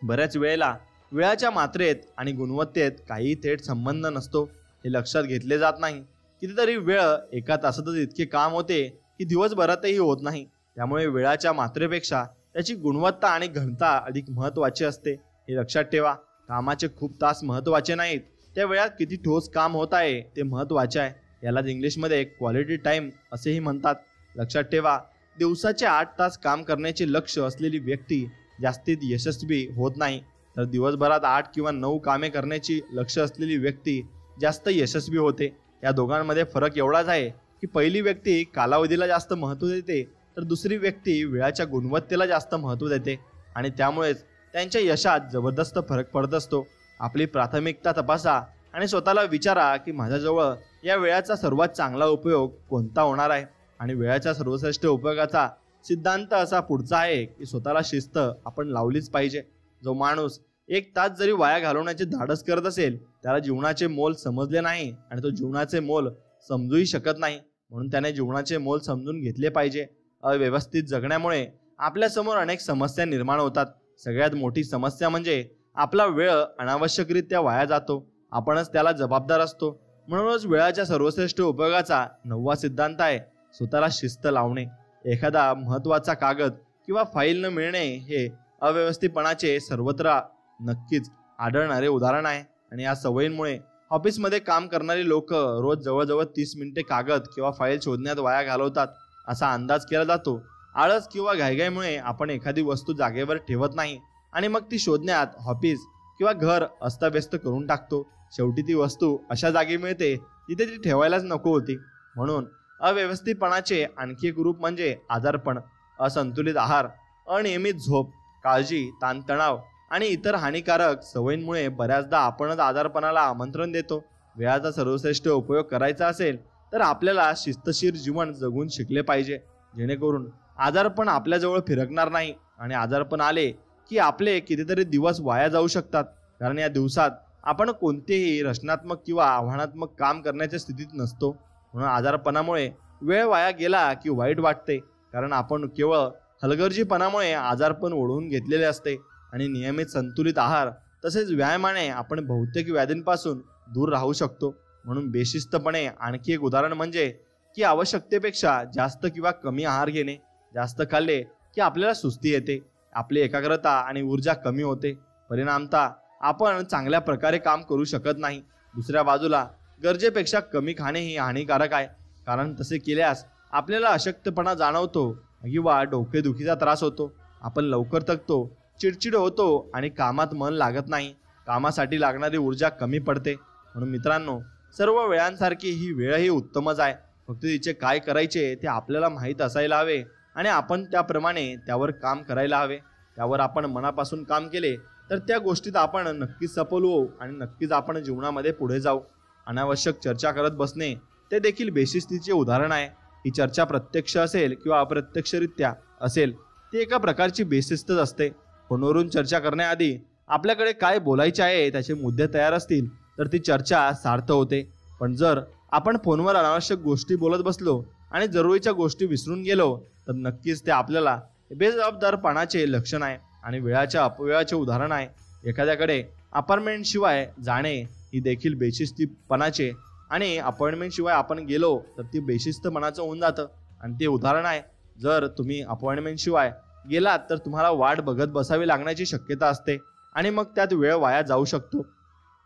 Speaker 2: बऱ्याच वेळेला वेळाच्या मात्रेत आणि गुणवत्तेत काही थेट संबंध नसतो, हे लक्षात घेतले जात नाही. कितीतरी वेळ एका तासातच इतके काम होते की दिवसभरातही होत नाही. त्यामुळे वेळाच्या मात्रेपेक्षा त्याची गुणवत्ता आणि घनता अधिक महत्त्वाची असते, हे लक्षात ठेवा. कामाचे खूप तास महत्त्वाचे नाहीत, त्या वेळात किती ठोस काम होत आहे ते महत्त्वाचे आहे. यालाच इंग्लिशमध्ये क्वालिटी टाईम असेही म्हणतात. लक्षात ठेवा, दिवसाचे 8 तास काम करण्याचे लक्ष्य असलेली व्यक्ती जास्तीत यशस्वी होत नाही, तर दिवसभरात 8 किंवा 9 कामे करण्याची लक्ष्य असलेली व्यक्ती जास्त यशस्वी होते. या दोघांमध्ये फरक एवढाच आहे की पहिली व्यक्ती कालावधीला जास्त महत्त्व देते, तर दुसरी व्यक्ती वेळाच्या गुणवत्तेला जास्त महत्त्व देते. आणि त्यामुळेच त्यांच्या यशात जबरदस्त फरक पडत असतो. आपली प्राथमिकता तपासा आणि स्वतःला विचारा की माझ्याजवळ या वेळाचा सर्वात चांगला उपयोग कोणता होणार आहे. आणि वेळाच्या सर्वश्रेष्ठ उपयोगाचा सिद्धांत असा पुढचा आहे की स्वतःला शिस्त आपण लावलीच पाहिजे. जो माणूस 1 तास जरी वाया घालवण्याचे धाडस करत असेल त्याला जीवनाचे मोल समजले नाही आणि तो जीवनाचे मोल समजूही शकत नाही. म्हणून त्याने जीवनाचे मोल समजून घेतले पाहिजे. अव्यवस्थित जगण्यामुळे आपल्यासमोर अनेक समस्या निर्माण होतात. सगळ्यात मोठी समस्या म्हणजे आपला वेळ अनावश्यकरित्या वाया जातो, आपणच त्याला जबाबदार असतो. म्हणूनच वेळाच्या सर्वश्रेष्ठ उपयोगाचा 9वा सिद्धांत आहे स्वतःला शिस्त लावणे. एखादा महत्त्वाचा कागद किंवा फाईल न मिळणे हे अव्यवस्थितपणाचे सर्वत्र नक्कीच आढळणारे उदाहरण आहे. आणि या सवयींमुळे ऑफिसमध्ये काम करणारी लोक रोज जवळजवळ 30 मिनिटे कागद किंवा फाईल शोधण्यात वाया घालवतात असा अंदाज केला जातो. आळस किंवा घाईघाईमुळे आपण एखादी वस्तू जागेवर ठेवत नाही आणि मग ती शोधण्यात ऑफिस किंवा घर अस्ताव्यस्त करून टाकतो. शेवटी ती वस्तू अशा जागी मिळते जिथे ती ठेवायलाच नको होती. म्हणून अव्यवस्थितपणाचे आणखी एक रूप म्हणजे आजारपण. असंतुलित आहार, अनियमित झोप, काळजी, ताणतणाव आणि इतर हानिकारक सवयींमुळे बऱ्याचदा आपणच आजारपणाला आमंत्रण देतो. वेळाचा सर्वश्रेष्ठ उपयोग करायचा असेल तर आपल्याला शिस्तशीर जीवन जगून शिकले पाहिजे, जेणेकरून आजारपण आपल्याजवळ फिरकणार नाही. आणि आजारपण आले की आपले कितीतरी दिवस वाया जाऊ शकतात, कारण या दिवसात आपण कोणतेही रचनात्मक किंवा आव्हानात्मक काम करण्याच्या स्थितीत नसतो. म्हणून आजारपणामुळे वेळ वाया गेला की वाईट वाटते, कारण आपण केवळ हलगर्जीपणामुळे आजारपण ओढवून घेतलेले असते. आणि नियमित संतुलित आहार तसेच व्यायामाने आपण बहुतेक व्याधींपासून दूर राहू शकतो. म्हणून बेशिस्तपणे आणखी एक उदाहरण म्हणजे की आवश्यकतेपेक्षा जास्त किंवा कमी आहार घेणे. जास्त खाल्ले की आपल्याला सुस्ती येते, आपली एकाग्रता आणि ऊर्जा कमी होते, परिणामतः आपण चांगल्या प्रकारे काम करू शकत नाही. दुसऱ्या बाजूला गरजेपेक्षा कमी खाणे ही हानिकारक आहे, कारण तसे केल्यास आपल्याला अशक्तपणा जाणवतो किंवा डोकेदुखीचा त्रास होतो, आपण लवकर थकतो, चिडचिड होतो आणि कामात मन लागत नाही, कामासाठी लागणारी ऊर्जा कमी पडते. म्हणून मित्रांनो, सर्व वेळांसारखी ही वेळही उत्तमच आहे, फक्त तिचे काय करायचे ते आपल्याला माहीत असायला हवे आणि आपण त्याप्रमाणे त्यावर काम करायला हवे. त्यावर आपण मनापासून काम केले तर त्या गोष्टीत आपण नक्कीच सफल होऊ आणि नक्कीच आपण जीवनामध्ये पुढे जाऊ. अनावश्यक चर्चा करत बसणे ते देखील बेशिस्तीचे उदाहरण आहे. ही चर्चा प्रत्यक्ष असेल किंवा अप्रत्यक्षरित्या असेल ती एका प्रकारची बेशिस्तच असते. फोनवरून चर्चा करण्याआधी आपल्याकडे काय बोलायचे आहे त्याचे मुद्दे तयार असतील तर ती चर्चा सार्थ होते. पण जर आपण फोनवर अनावश्यक गोष्टी बोलत बसलो आणि जरुरीच्या गोष्टी विसरून गेलो तर नक्कीच ते आपल्याला बेजबाबदारपणाचे लक्षण आहे आणि वेळाच्या अपव्ययाचे उदाहरण आहे. एखाद्याकडे अपॉइंटमेंट शिवाय जाणे ही देखील बेशिस्तीपणाचे आणि अपॉइंटमेंट शिवाय आपण गेलो तर ती बेशिस्तपणाचं होऊन जातं आणि ते उदाहरण आहे. जर तुम्ही अपॉइंटमेंट शिवाय गेलात तर तुम्हाला वाट बघत बसावी लागण्याची शक्यता असते आणि मग त्यात वेळ वाया जाऊ शकतो.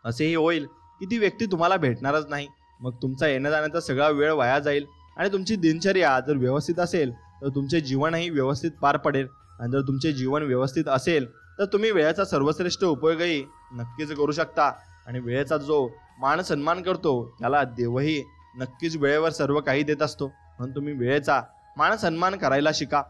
Speaker 2: असेही होईल की ती व्यक्ती तुम्हाला भेटणारच नाही. मग तुमचा येण्या जाण्याचा सगळा वेळ वाया जाईल आणि तुमची दिनचर्या जर व्यवस्थित असेल तर तुमचे जीवनही व्यवस्थित पार पडेल आणि जर तुमचे जीवन व्यवस्थित असेल तर तुम्ही वेळेचा सर्वश्रेष्ठ उपयोगही नक्कीच करू शकता. आणि वेळेचा जो मान सन्मान करतो त्याला देवही नक्कीच वेळेवर सर्व काही देत असतो. म्हणून तुम्ही वेळेचा मान सन्मान करायला शिका.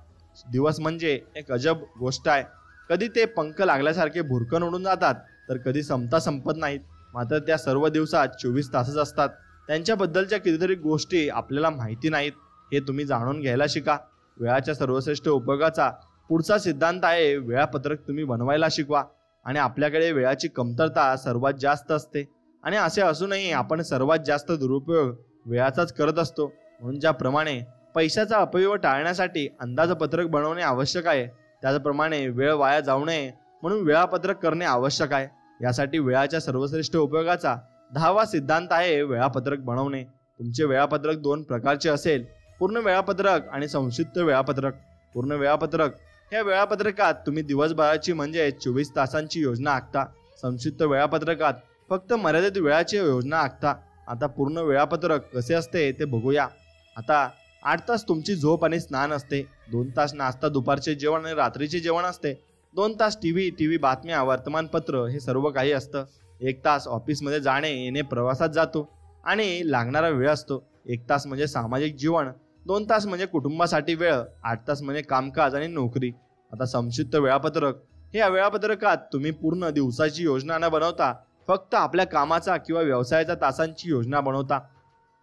Speaker 2: दिवस म्हणजे एक अजब गोष्ट आहे. कधी ते पंख लागल्यासारखे भुरकन उडून जातात तर कधी संपत नाहीत. मात्र त्या सर्व दिवसात 24 तासच असतात. त्यांच्याबद्दलच्या कितीतरी गोष्टी आपल्याला माहिती नाहीत. हे तुम्ही जाणून घ्यायला शिका. वेळाच्या सर्वश्रेष्ठ उपयोगाचा पुढचा सिद्धांत आहे वेळापत्रक तुम्ही बनवायला शिकवा. आणि आपल्याकडे वेळाची कमतरता सर्वात जास्त असते आणि असे असूनही आपण सर्वात जास्त दुरुपयोग वेळाचाच करत असतो. म्हणून ज्याप्रमाणे पैशाचा अपव्यय टाळण्यासाठी अंदाजपत्रक बनवणे आवश्यक आहे त्याचप्रमाणे वेळ वाया जाऊ नये म्हणून वेळापत्रक करणे आवश्यक आहे. यासाठी वेळाच्या सर्वश्रेष्ठ उपयोगाचा 10वा सिद्धांत आहे वेळापत्रक बनवणे. तुमचे वेळापत्रक 2 प्रकारचे असेल, पूर्ण वेळापत्रक आणि संक्षिप्त वेळापत्रक. पूर्ण वेळापत्रक या वेळापत्रकात तुम्ही दिवसभराची म्हणजे 24 तासांची योजना आखता. संक्षिप्त वेळापत्रकात फक्त मर्यादित वेळाची योजना आखता. आता पूर्ण वेळापत्रक कसे असते ते बघूया. आता 8 तास तुमची झोप आणि स्नान असते, 2 तास नाश्ता, दुपारचे जेवण आणि रात्रीचे जेवण असते, 2 तास टीव्ही बातम्या, वर्तमानपत्र हे सर्व काही असतं, 1 तास ऑफिसमध्ये जाणे येणे प्रवासात जातो आणि लागणारा वेळ असतो, 1 तास म्हणजे सामाजिक जीवन, 2 तास म्हणजे कुटुंबासाठी वेळ, 8 तास म्हणजे कामकाज आणि नोकरी. आता संक्षिप्त वेळापत्रक हे या वेळापत्रकात तुम्ही पूर्ण दिवसाची योजना न बनवता फक्त आपल्या कामाचा किंवा व्यवसायाच्या तासांची योजना बनवता.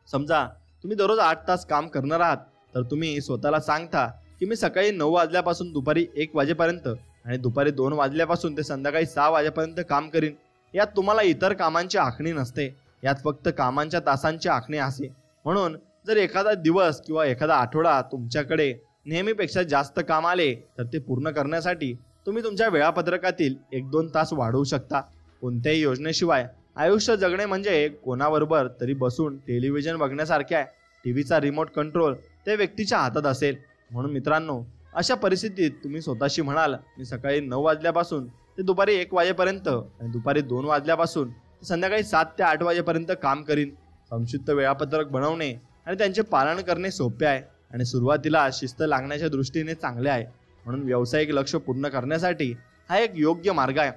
Speaker 2: समजा तुम्ही दररोज 8 तास काम करणार आहात तर तुम्ही स्वतःला सांगता की मी सकाळी 9 वाजल्यापासून दुपारी 1 वाजेपर्यंत आणि दुपारी 2 वाजल्यापासून ते संध्याकाळी 6 वाजेपर्यंत काम करीन. यात तुम्हाला इतर कामांची आखणी नसते, यात फक्त कामांच्या तासांची आखणी असे. म्हणून जर एखादा दिवस किंवा एखादा आठवडा तुमच्याकडे नेहमीपेक्षा जास्त काम आले तर ते पूर्ण करण्यासाठी तुम्ही तुमच्या वेळापत्रकातील 1-2 तास वाढवू शकता. कोणत्याही योजनेशिवाय आयुष्य जगणे म्हणजे कोणाबरोबर तरी बसून टेलिव्हिजन बघण्यासारखे आहे. टीव्हीचा रिमोट कंट्रोल त्या व्यक्तीच्या हातात असेल. म्हणून मित्रांनो, अशा परिस्थितीत तुम्ही स्वतःशी म्हणाल मी सकाळी 9 वाजल्यापासून ते दुपारी 1 वाजेपर्यंत आणि दुपारी 2 वाजल्यापासून ते संध्याकाळी 7 ते 8 वाजेपर्यंत काम करीन. संक्षिप्त वेळापत्रक बनवणे आणि त्यांचे पालन करणे सोपे आहे आणि सुरुवातीला शिस्त लागण्याच्या दृष्टीने चांगले आहे. म्हणून व्यावसायिक लक्ष्य पूर्ण करण्यासाठी हा एक योग्य मार्ग आहे.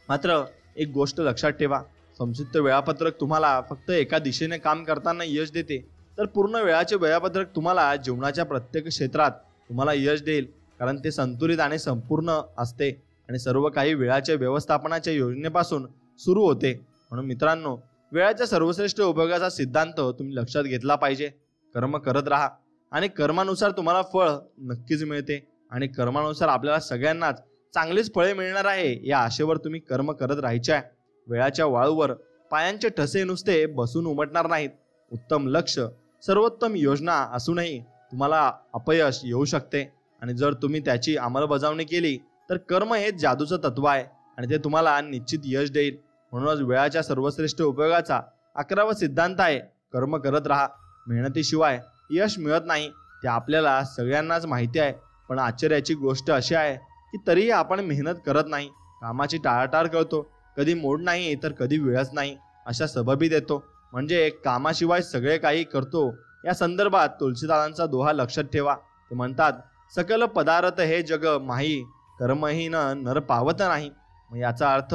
Speaker 2: मात्र एक गोष्ट लक्षात ठेवा, संक्षिप्त वेळापत्रक तुम्हाला फक्त एका दिशेने काम करताना यश देते तर पूर्ण वेळाचे वेळापत्रक तुम्हाला जीवनाच्या प्रत्येक क्षेत्रात तुम्हाला यश देईल, कारण ते संतुलित आणि संपूर्ण असते आणि सर्व काही वेळाच्या व्यवस्थापनाच्या योजनेपासून सुरू होते. म्हणून मित्रांनो, वेळाच्या सर्वश्रेष्ठ उपयोगाचा सिद्धांत तुम्ही लक्षात घेतला पाहिजे. कर्म करत राहा आणि कर्मानुसार तुम्हाला फळ नक्कीच मिळते आणि कर्मानुसार आपल्याला सगळ्यांनाच चांगलीच फळे मिळणार आहे या आशेवर तुम्ही कर्म करत राहायचे आहे. वेळाच्या वाळूवर पायांचे ठसे नुसते बसून उमटणार नाहीत. उत्तम लक्ष, सर्वोत्तम योजना असूनही तुम्हाला अपयश येऊ शकते आणि जर तुम्ही त्याची अंमलबजावणी केली तर कर्म हे जादूचं तत्व आहे आणि ते तुम्हाला निश्चित यश देईल. म्हणूनच वेळाच्या सर्वश्रेष्ठ उपयोगाचा 11वा सिद्धांत आहे कर्म करत राहा. मेहनतीशिवाय यश मिळत नाही ते आपल्याला सगळ्यांनाच माहिती आहे. पण आश्चर्याची गोष्ट अशी आहे की तरीही आपण मेहनत करत नाही, कामाची टाळाटाळ करतो, कधी मूड नाही तर कधी वेळच नाही अशा सबबी देतो. म्हणजे कामाशिवाय सगळे काही करतो. या संदर्भात तुलसीदासांचा दोहा लक्षात ठेवा. ते म्हणतात, सकल पदार्थ हे जग माही, कर्महीन नर पावत नाही. मग याचा अर्थ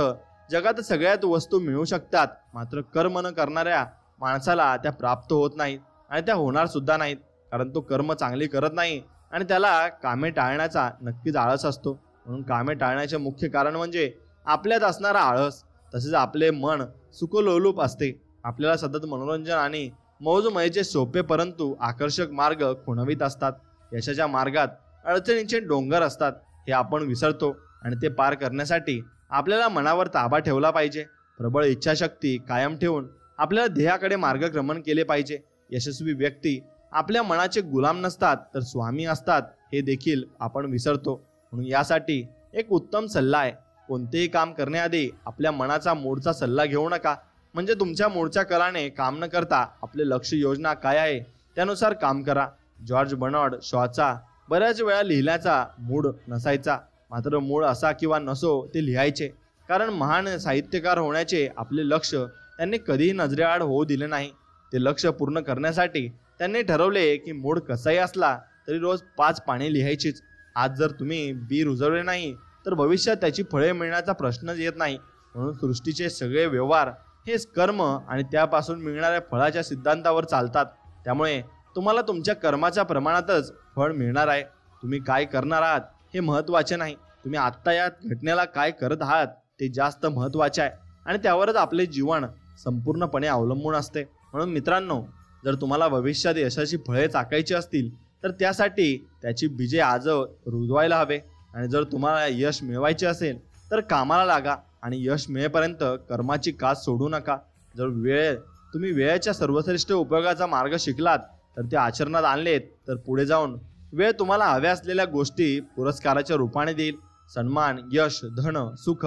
Speaker 2: जगात सगळ्यात वस्तू मिळू शकतात, मात्र कर्म न करणाऱ्या माणसाला त्या प्राप्त होत नाहीत आणि त्या होणार सुद्धा नाहीत, कारण तो कर्म चांगली करत नाही आणि त्याला कामे टाळण्याचा नक्कीच आळस असतो. म्हणून कामे टाळण्याचे मुख्य कारण म्हणजे आपल्यात असणारा आळस. तसेच आपले मन सुखलोलूप असते आपल्याला सतत मनोरंजन आणि मौजमजेचे सोपे परंतु आकर्षक मार्ग खुणवीत असतात. यशाच्या मार्गात अडचणींचे डोंगर असतात हे आपण विसरतो आणि ते पार करण्यासाठी आपल्याला मनावर ताबा ठेवला पाहिजे. प्रबळ इच्छाशक्ती कायम ठेवून आपल्याला ध्येयाकडे मार्गक्रमण केले पाहिजे. यशस्वी व्यक्ती आपल्या मनाचे गुलाम नसतात तर स्वामी असतात हे देखील आपण विसरतो. म्हणून यासाठी एक उत्तम सल्ला आहे, कोणतेही काम करण्याआधी आपल्या मनाचा मूळचा सल्ला घेऊ नका. म्हणजे तुमच्या मूळच्या कलाने काम न करता आपले लक्ष योजना काय आहे त्यानुसार काम करा. जॉर्ज बर्नार्ड शॉचा बऱ्याच वेळा लिहिण्याचा मूड नसायचा, मात्र मूड असा किंवा नसो ते लिहायचे, कारण महान साहित्यकार होण्याचे आपले लक्ष त्यांनी कधीही नजरेआड होऊ दिले नाही. ते लक्ष पूर्ण करण्यासाठी त्यांनी ठरवले की मूड कसाही असला तरी रोज 5 पाने लिहायचीच. आज जर तुम्ही बी रुजवले नाही तर भविष्यात त्याची फळे मिळण्याचा प्रश्नच येत नाही. म्हणून सृष्टीचे सगळे व्यवहार हे कर्म आणि त्यापासून मिळणाऱ्या फळाच्या सिद्धांतावर चालतात. त्यामुळे तुम्हाला तुमच्या कर्माच्या प्रमाणातच फळ मिळणार आहे. तुम्ही काय करणार आहात हे महत्त्वाचे नाही, तुम्ही आत्ता या घटनेला काय करत आहात ते जास्त महत्त्वाचे आहे आणि त्यावरच आपले जीवन संपूर्णपणे अवलंबून असते. म्हणून मित्रांनो, जर तुम्हाला भविष्यात यशाची फळे चाकायची असतील तर त्यासाठी त्याची बीजे आज रुजवायला हवे. आणि जर तुम्हाला यश मिळवायचे असेल तर कामाला लागा आणि यश मिळेपर्यंत कर्माची कास सोडू नका. जर तुम्ही वेळेच्या सर्वश्रेष्ठ उपयोगाचा मार्ग शिकलात तर ते आचरणात आणलेत तर पुढे जाऊन वेळ तुम्हाला हव्या असलेल्या गोष्टी पुरस्काराच्या रूपाने देईल. सन्मान, यश, धन, सुख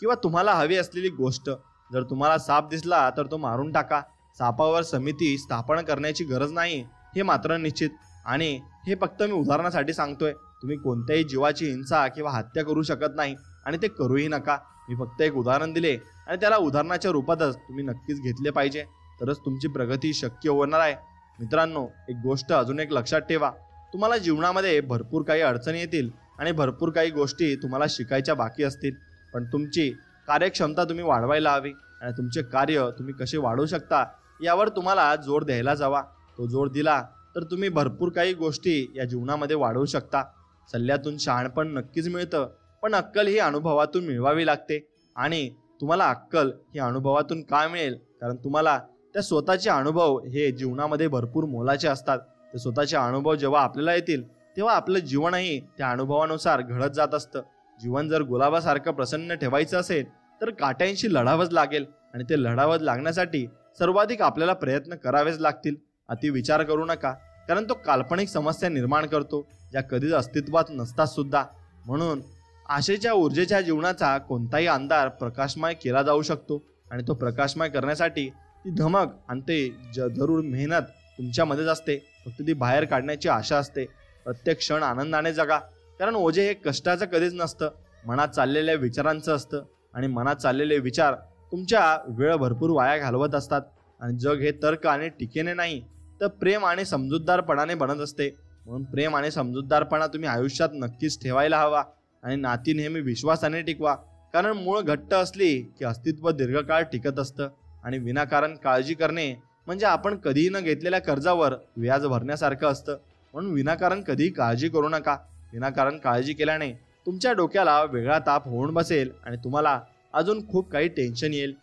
Speaker 2: किंवा तुम्हाला हवी असलेली गोष्ट. जर तुम्हाला साप दिसला तर तो मारून टाका. सापावर समिती स्थापन करण्याची गरज नाही हे मात्र निश्चित. आणि हे फक्त मी उदाहरणासाठी सांगतोय. तुम्ही कोणत्याही जीवाची हिंसा किंवा हत्या करू शकत नाही आणि ते करूही नका. मी फक्त एक उदाहरण दिले आणि त्याला उदाहरणाच्या रूपातच तुम्ही नक्कीच घेतले पाहिजे, तरच तुमची प्रगती शक्य होणार आहे. मित्रांनो, एक गोष्ट अजून एक लक्षात ठेवा, तुम्हाला जीवनामध्ये भरपूर काही अडचणी येतील आणि भरपूर काही गोष्टी तुम्हाला शिकायच्या बाकी असतील, पण तुमची कार्यक्षमता तुम्ही वाढवायला हवी आणि तुमचे कार्य तुम्ही कसे वाढवू शकता यावर तुम्हाला जोर द्यायला हवा. तो जोर दिला तर तुम्ही भरपूर काही गोष्टी या जीवनामध्ये वाढवू शकता. सल्ल्यातून शहाणपण नक्कीच मिळतं, पण अक्कल ही अनुभवातून मिळवावी लागते. आणि तुम्हाला अक्कल ही अनुभवातून काय मिळेल, कारण तुम्हाला त्या स्वतःचे अनुभव हे जीवनामध्ये भरपूर मोलाचे असतात. ते स्वतःचे अनुभव जेव्हा आपल्याला येतील तेव्हा आपलं जीवनही त्या अनुभवानुसार घडत जात असतं. जीवन जर गुलाबासारखं प्रसन्न ठेवायचं असेल तर काट्यांशी लढावंच लागेल आणि ते लढावं लागण्यासाठी सर्वाधिक आपल्याला प्रयत्न करावेच लागतील. अति विचार करू नका, कारण तो काल्पनिक समस्या निर्माण करतो ज्या कधीच अस्तित्वात नसतात सुद्धा. म्हणून आशेच्या ऊर्जेच्या जीवनाचा कोणताही अंधार प्रकाशमय केला जाऊ शकतो आणि तो प्रकाशमय करण्यासाठी ती धमक आणि ते जरूर मेहनत तुमच्यामध्येच असते. फक्त ती बाहेर काढण्याची आशा असते. प्रत्येक क्षण आनंदाने जगा, कारण ओझे हे कष्टाचं कधीच नसतं, मनात चाललेल्या विचारांचं असतं. आणि मनात चाललेले विचार तुमच्या वेळ भरपूर वाया घालवत असतात. आणि जग हे तर्क आणि टीकेने नाही तर प्रेम आणि समजूतदारपणाने बनत असते. म्हणून प्रेम आणि समजूतदारपणा तुम्ही आयुष्यात नक्कीच ठेवायला हवा. आणि नाती नेहमी विश्वासाने टिकवा, कारण मूळ घट्ट असली की अस्तित्व दीर्घकाळ टिकत असतं. आणि विनाकारण काळजी करणे म्हणजे आपण कधीही न घेतलेल्या कर्जावर व्याज भरण्यासारखं असतं. म्हणून विनाकारण कधीही काळजी करू नका. विनाकारण काळजी केल्याने तुमच्या डोक्याला वेगळा ताप होऊन बसेल आणि तुम्हाला अजून खूप काही टेन्शन येईल.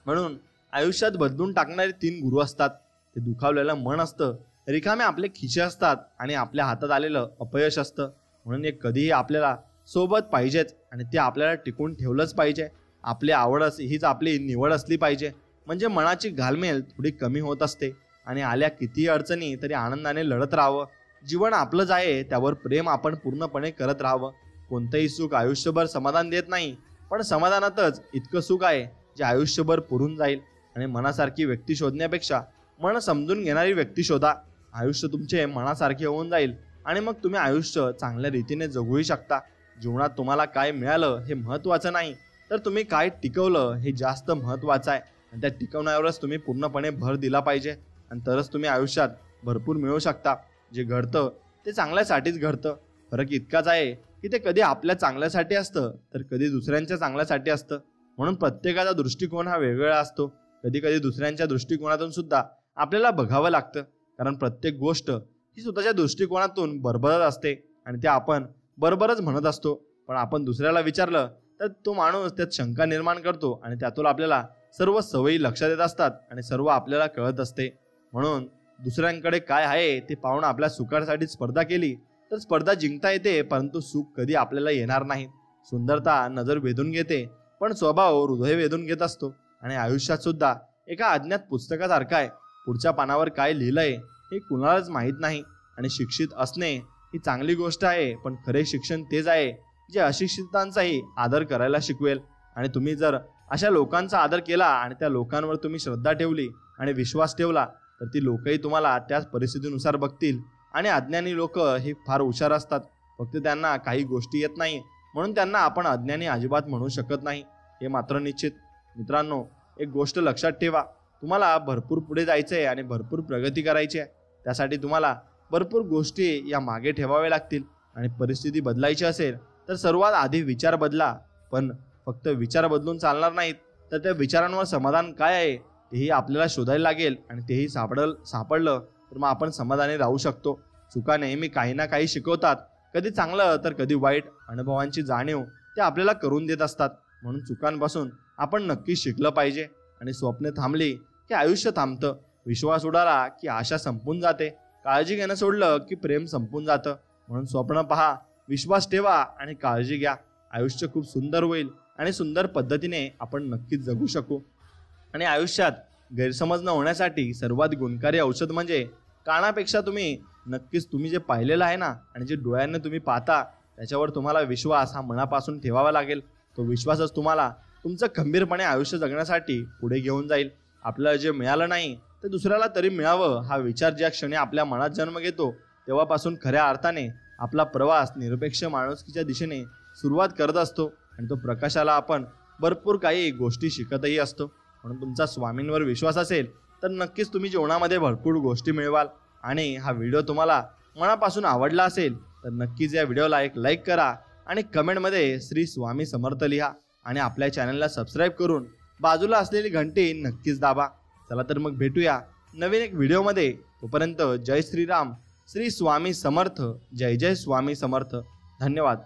Speaker 2: म्हणून आयुष्यात बदलून टाकणारे 3 गुरु असतात. ते दुखावलेलं मन असतं, रिकामे आपले खिसे असतात आणि आपल्या हातात आलेलं अपयश असतं. म्हणून एक कधीही आपल्याला सोबत पाहिजेच आणि ते आपल्याला टिकून ठेवलंच पाहिजे. आपली आवडच हीच आपली निवड असली पाहिजे, म्हणजे मनाची घालमेल थोडी कमी होत असते. आणि आल्या कितीही अडचणी तरी आनंदाने लढत राहावं. जीवन आपलंच आहे, त्यावर प्रेम आपण पूर्णपणे करत राहावं. कोणतंही सुख आयुष्यभर समाधान देत नाही, पण समाधानातच इतकं सुख आहे जे आयुष्यभर पुरून जाईल. आणि मनासारखी व्यक्ती शोधण्यापेक्षा मन समजून घेणारी व्यक्ती शोधा. आयुष्य तुमचे मनासारखे होऊन जाईल आणि मग तुम्ही आयुष्य चांगल्या रीतीने जगूही शकता. जीवनात तुम्हाला काय मिळालं हे महत्त्वाचं नाही, तर तुम्ही काय टिकवलं हे जास्त महत्त्वाचं आहे. आणि त्या टिकवण्यावरच तुम्ही पूर्णपणे भर दिला पाहिजे आणि तरच तुम्ही आयुष्यात भरपूर मिळवू शकता. जे घडतं ते चांगल्यासाठीच घडतं. फरक इतकाच आहे की ते कधी आपल्या चांगल्यासाठी असतं तर कधी दुसऱ्यांच्या चांगल्यासाठी असतं. म्हणून प्रत्येकाचा दृष्टिकोन हा वेगवेगळा असतो. कधी कधी दुसऱ्यांच्या दृष्टिकोनातून सुद्धा आपल्याला बघावं लागतं, कारण प्रत्येक गोष्ट ही स्वतःच्या दृष्टिकोनातून बरोबरच असते आणि ते आपण बरोबरच म्हणत असतो. पण आपण दुसऱ्याला विचारलं तर तो माणूस त्यात शंका निर्माण करतो आणि त्यातून आपल्याला सर्व सवयी लक्षात येत असतात आणि सर्व आपल्याला कळत असते. म्हणून दुसऱ्यांकडे काय आहे ते पाहून आपल्या सुखासाठी स्पर्धा केली तर स्पर्धा जिंकता येते, परंतु सुख कधी आपल्याला येणार नाही. सुंदरता नजर वेधून घेते, पण स्वभाव हृदय वेधून घेत असतो. आणि आयुष्यात सुद्धा एका अज्ञात पुस्तकासारखा आहे. पुढच्या पानावर काय लिहिलंय हे कुणालाच माहीत नाही. आणि शिक्षित असणे ही चांगली गोष्ट आहे, पण खरे शिक्षण तेच आहे जे अशिक्षितांचाही आदर करायला शिकवेल. आणि तुम्ही जर अशा लोकांचा आदर केला आणि त्या लोकांवर तुम्ही श्रद्धा ठेवली आणि विश्वास ठेवला तर ती लोकही तुम्हाला त्याच परिस्थितीनुसार बघतील. आणि अज्ञानी लोक हे फार हुशार असतात, फक्त त्यांना काही गोष्टी येत नाही, म्हणून त्यांना आपण अज्ञानी अजिबात म्हणू शकत नाही, हे मात्र निश्चित. मित्रांनो, एक गोष्ट लक्षात ठेवा, तुम्हाला भरपूर पुढे जायचं आहे आणि भरपूर प्रगती करायची आहे. त्यासाठी तुम्हाला भरपूर गोष्टी या मागे ठेवाव्या लागतील. आणि परिस्थिती बदलायची असेल तर सर्वात आधी विचार बदला. पण फक्त विचार बदलून चालणार नाहीत, तर त्या विचारांवर समाधान काय आहे तेही आपल्याला शोधायला लागेल. आणि तेही सापडलं तर मग आपण समाधानी राहू शकतो. चुका नेहमी काही ना काही शिकवतात, कधी चांगलं तर कधी वाईट. अनुभवांची जाणीव ते आपल्याला करून देत असतात. म्हणून चुकांपासून आपण नक्की शिकलं पाहिजे. आणि स्वप्ने थांबली की आयुष्य थांबतं, विश्वास उडाला की आशा संपून जाते, काळजी घेणं सोडलं की प्रेम संपून जातं. म्हणून स्वप्न पहा, विश्वास ठेवा आणि काळजी घ्या. आयुष्य खूप सुंदर होईल आणि सुंदर पद्धतीने आपण नक्कीच जगू शकू. आणि आयुष्यात गैरसमज न होण्यासाठी सर्वात गुणकारी औषध म्हणजे कानापेक्षा नक्कीच तुम्ही जे पाहिलेलं आहे ना आणि जे डोळ्यांनी तुम्ही पाहता त्याच्यावर तुम्हाला विश्वास हा मनापासून ठेवावा लागेल. तो विश्वासच तुम्हाला तुमचं खंबीरपणे आयुष्य जगण्यासाठी पुढे घेऊन जाईल. आपल्याला जे मिळालं नाही ते दुसऱ्याला तरी मिळावं हा विचार ज्या क्षणी आपल्या मनात जन्म घेतो तेव्हापासून खऱ्या अर्थाने आपला प्रवास निरपेक्ष माणुसकीच्या दिशेने सुरुवात करत असतो. आणि तो प्रकाशाला आपण भरपूर काही गोष्टी शिकतही असतो. म्हणून तुमचा स्वामींवर विश्वास असेल तर नक्कीच तुम्ही जीवनामध्ये भरपूर गोष्टी मिळवाल. आणि हा व्हिडिओ तुम्हाला मनापासून आवडला असेल तर नक्कीच या व्हिडिओला एक लाईक करा आणि कमेंटमध्ये श्री स्वामी समर्थ लिहा. आणि आपल्या चॅनलला सबस्क्राईब करून बाजूला असलेली घंटी नक्कीच दाबा. चला तर मग भेटूया नवीन एक व्हिडिओमध्ये. तोपर्यंत जय श्रीराम, श्री स्वामी समर्थ, जय जय स्वामी समर्थ. धन्यवाद.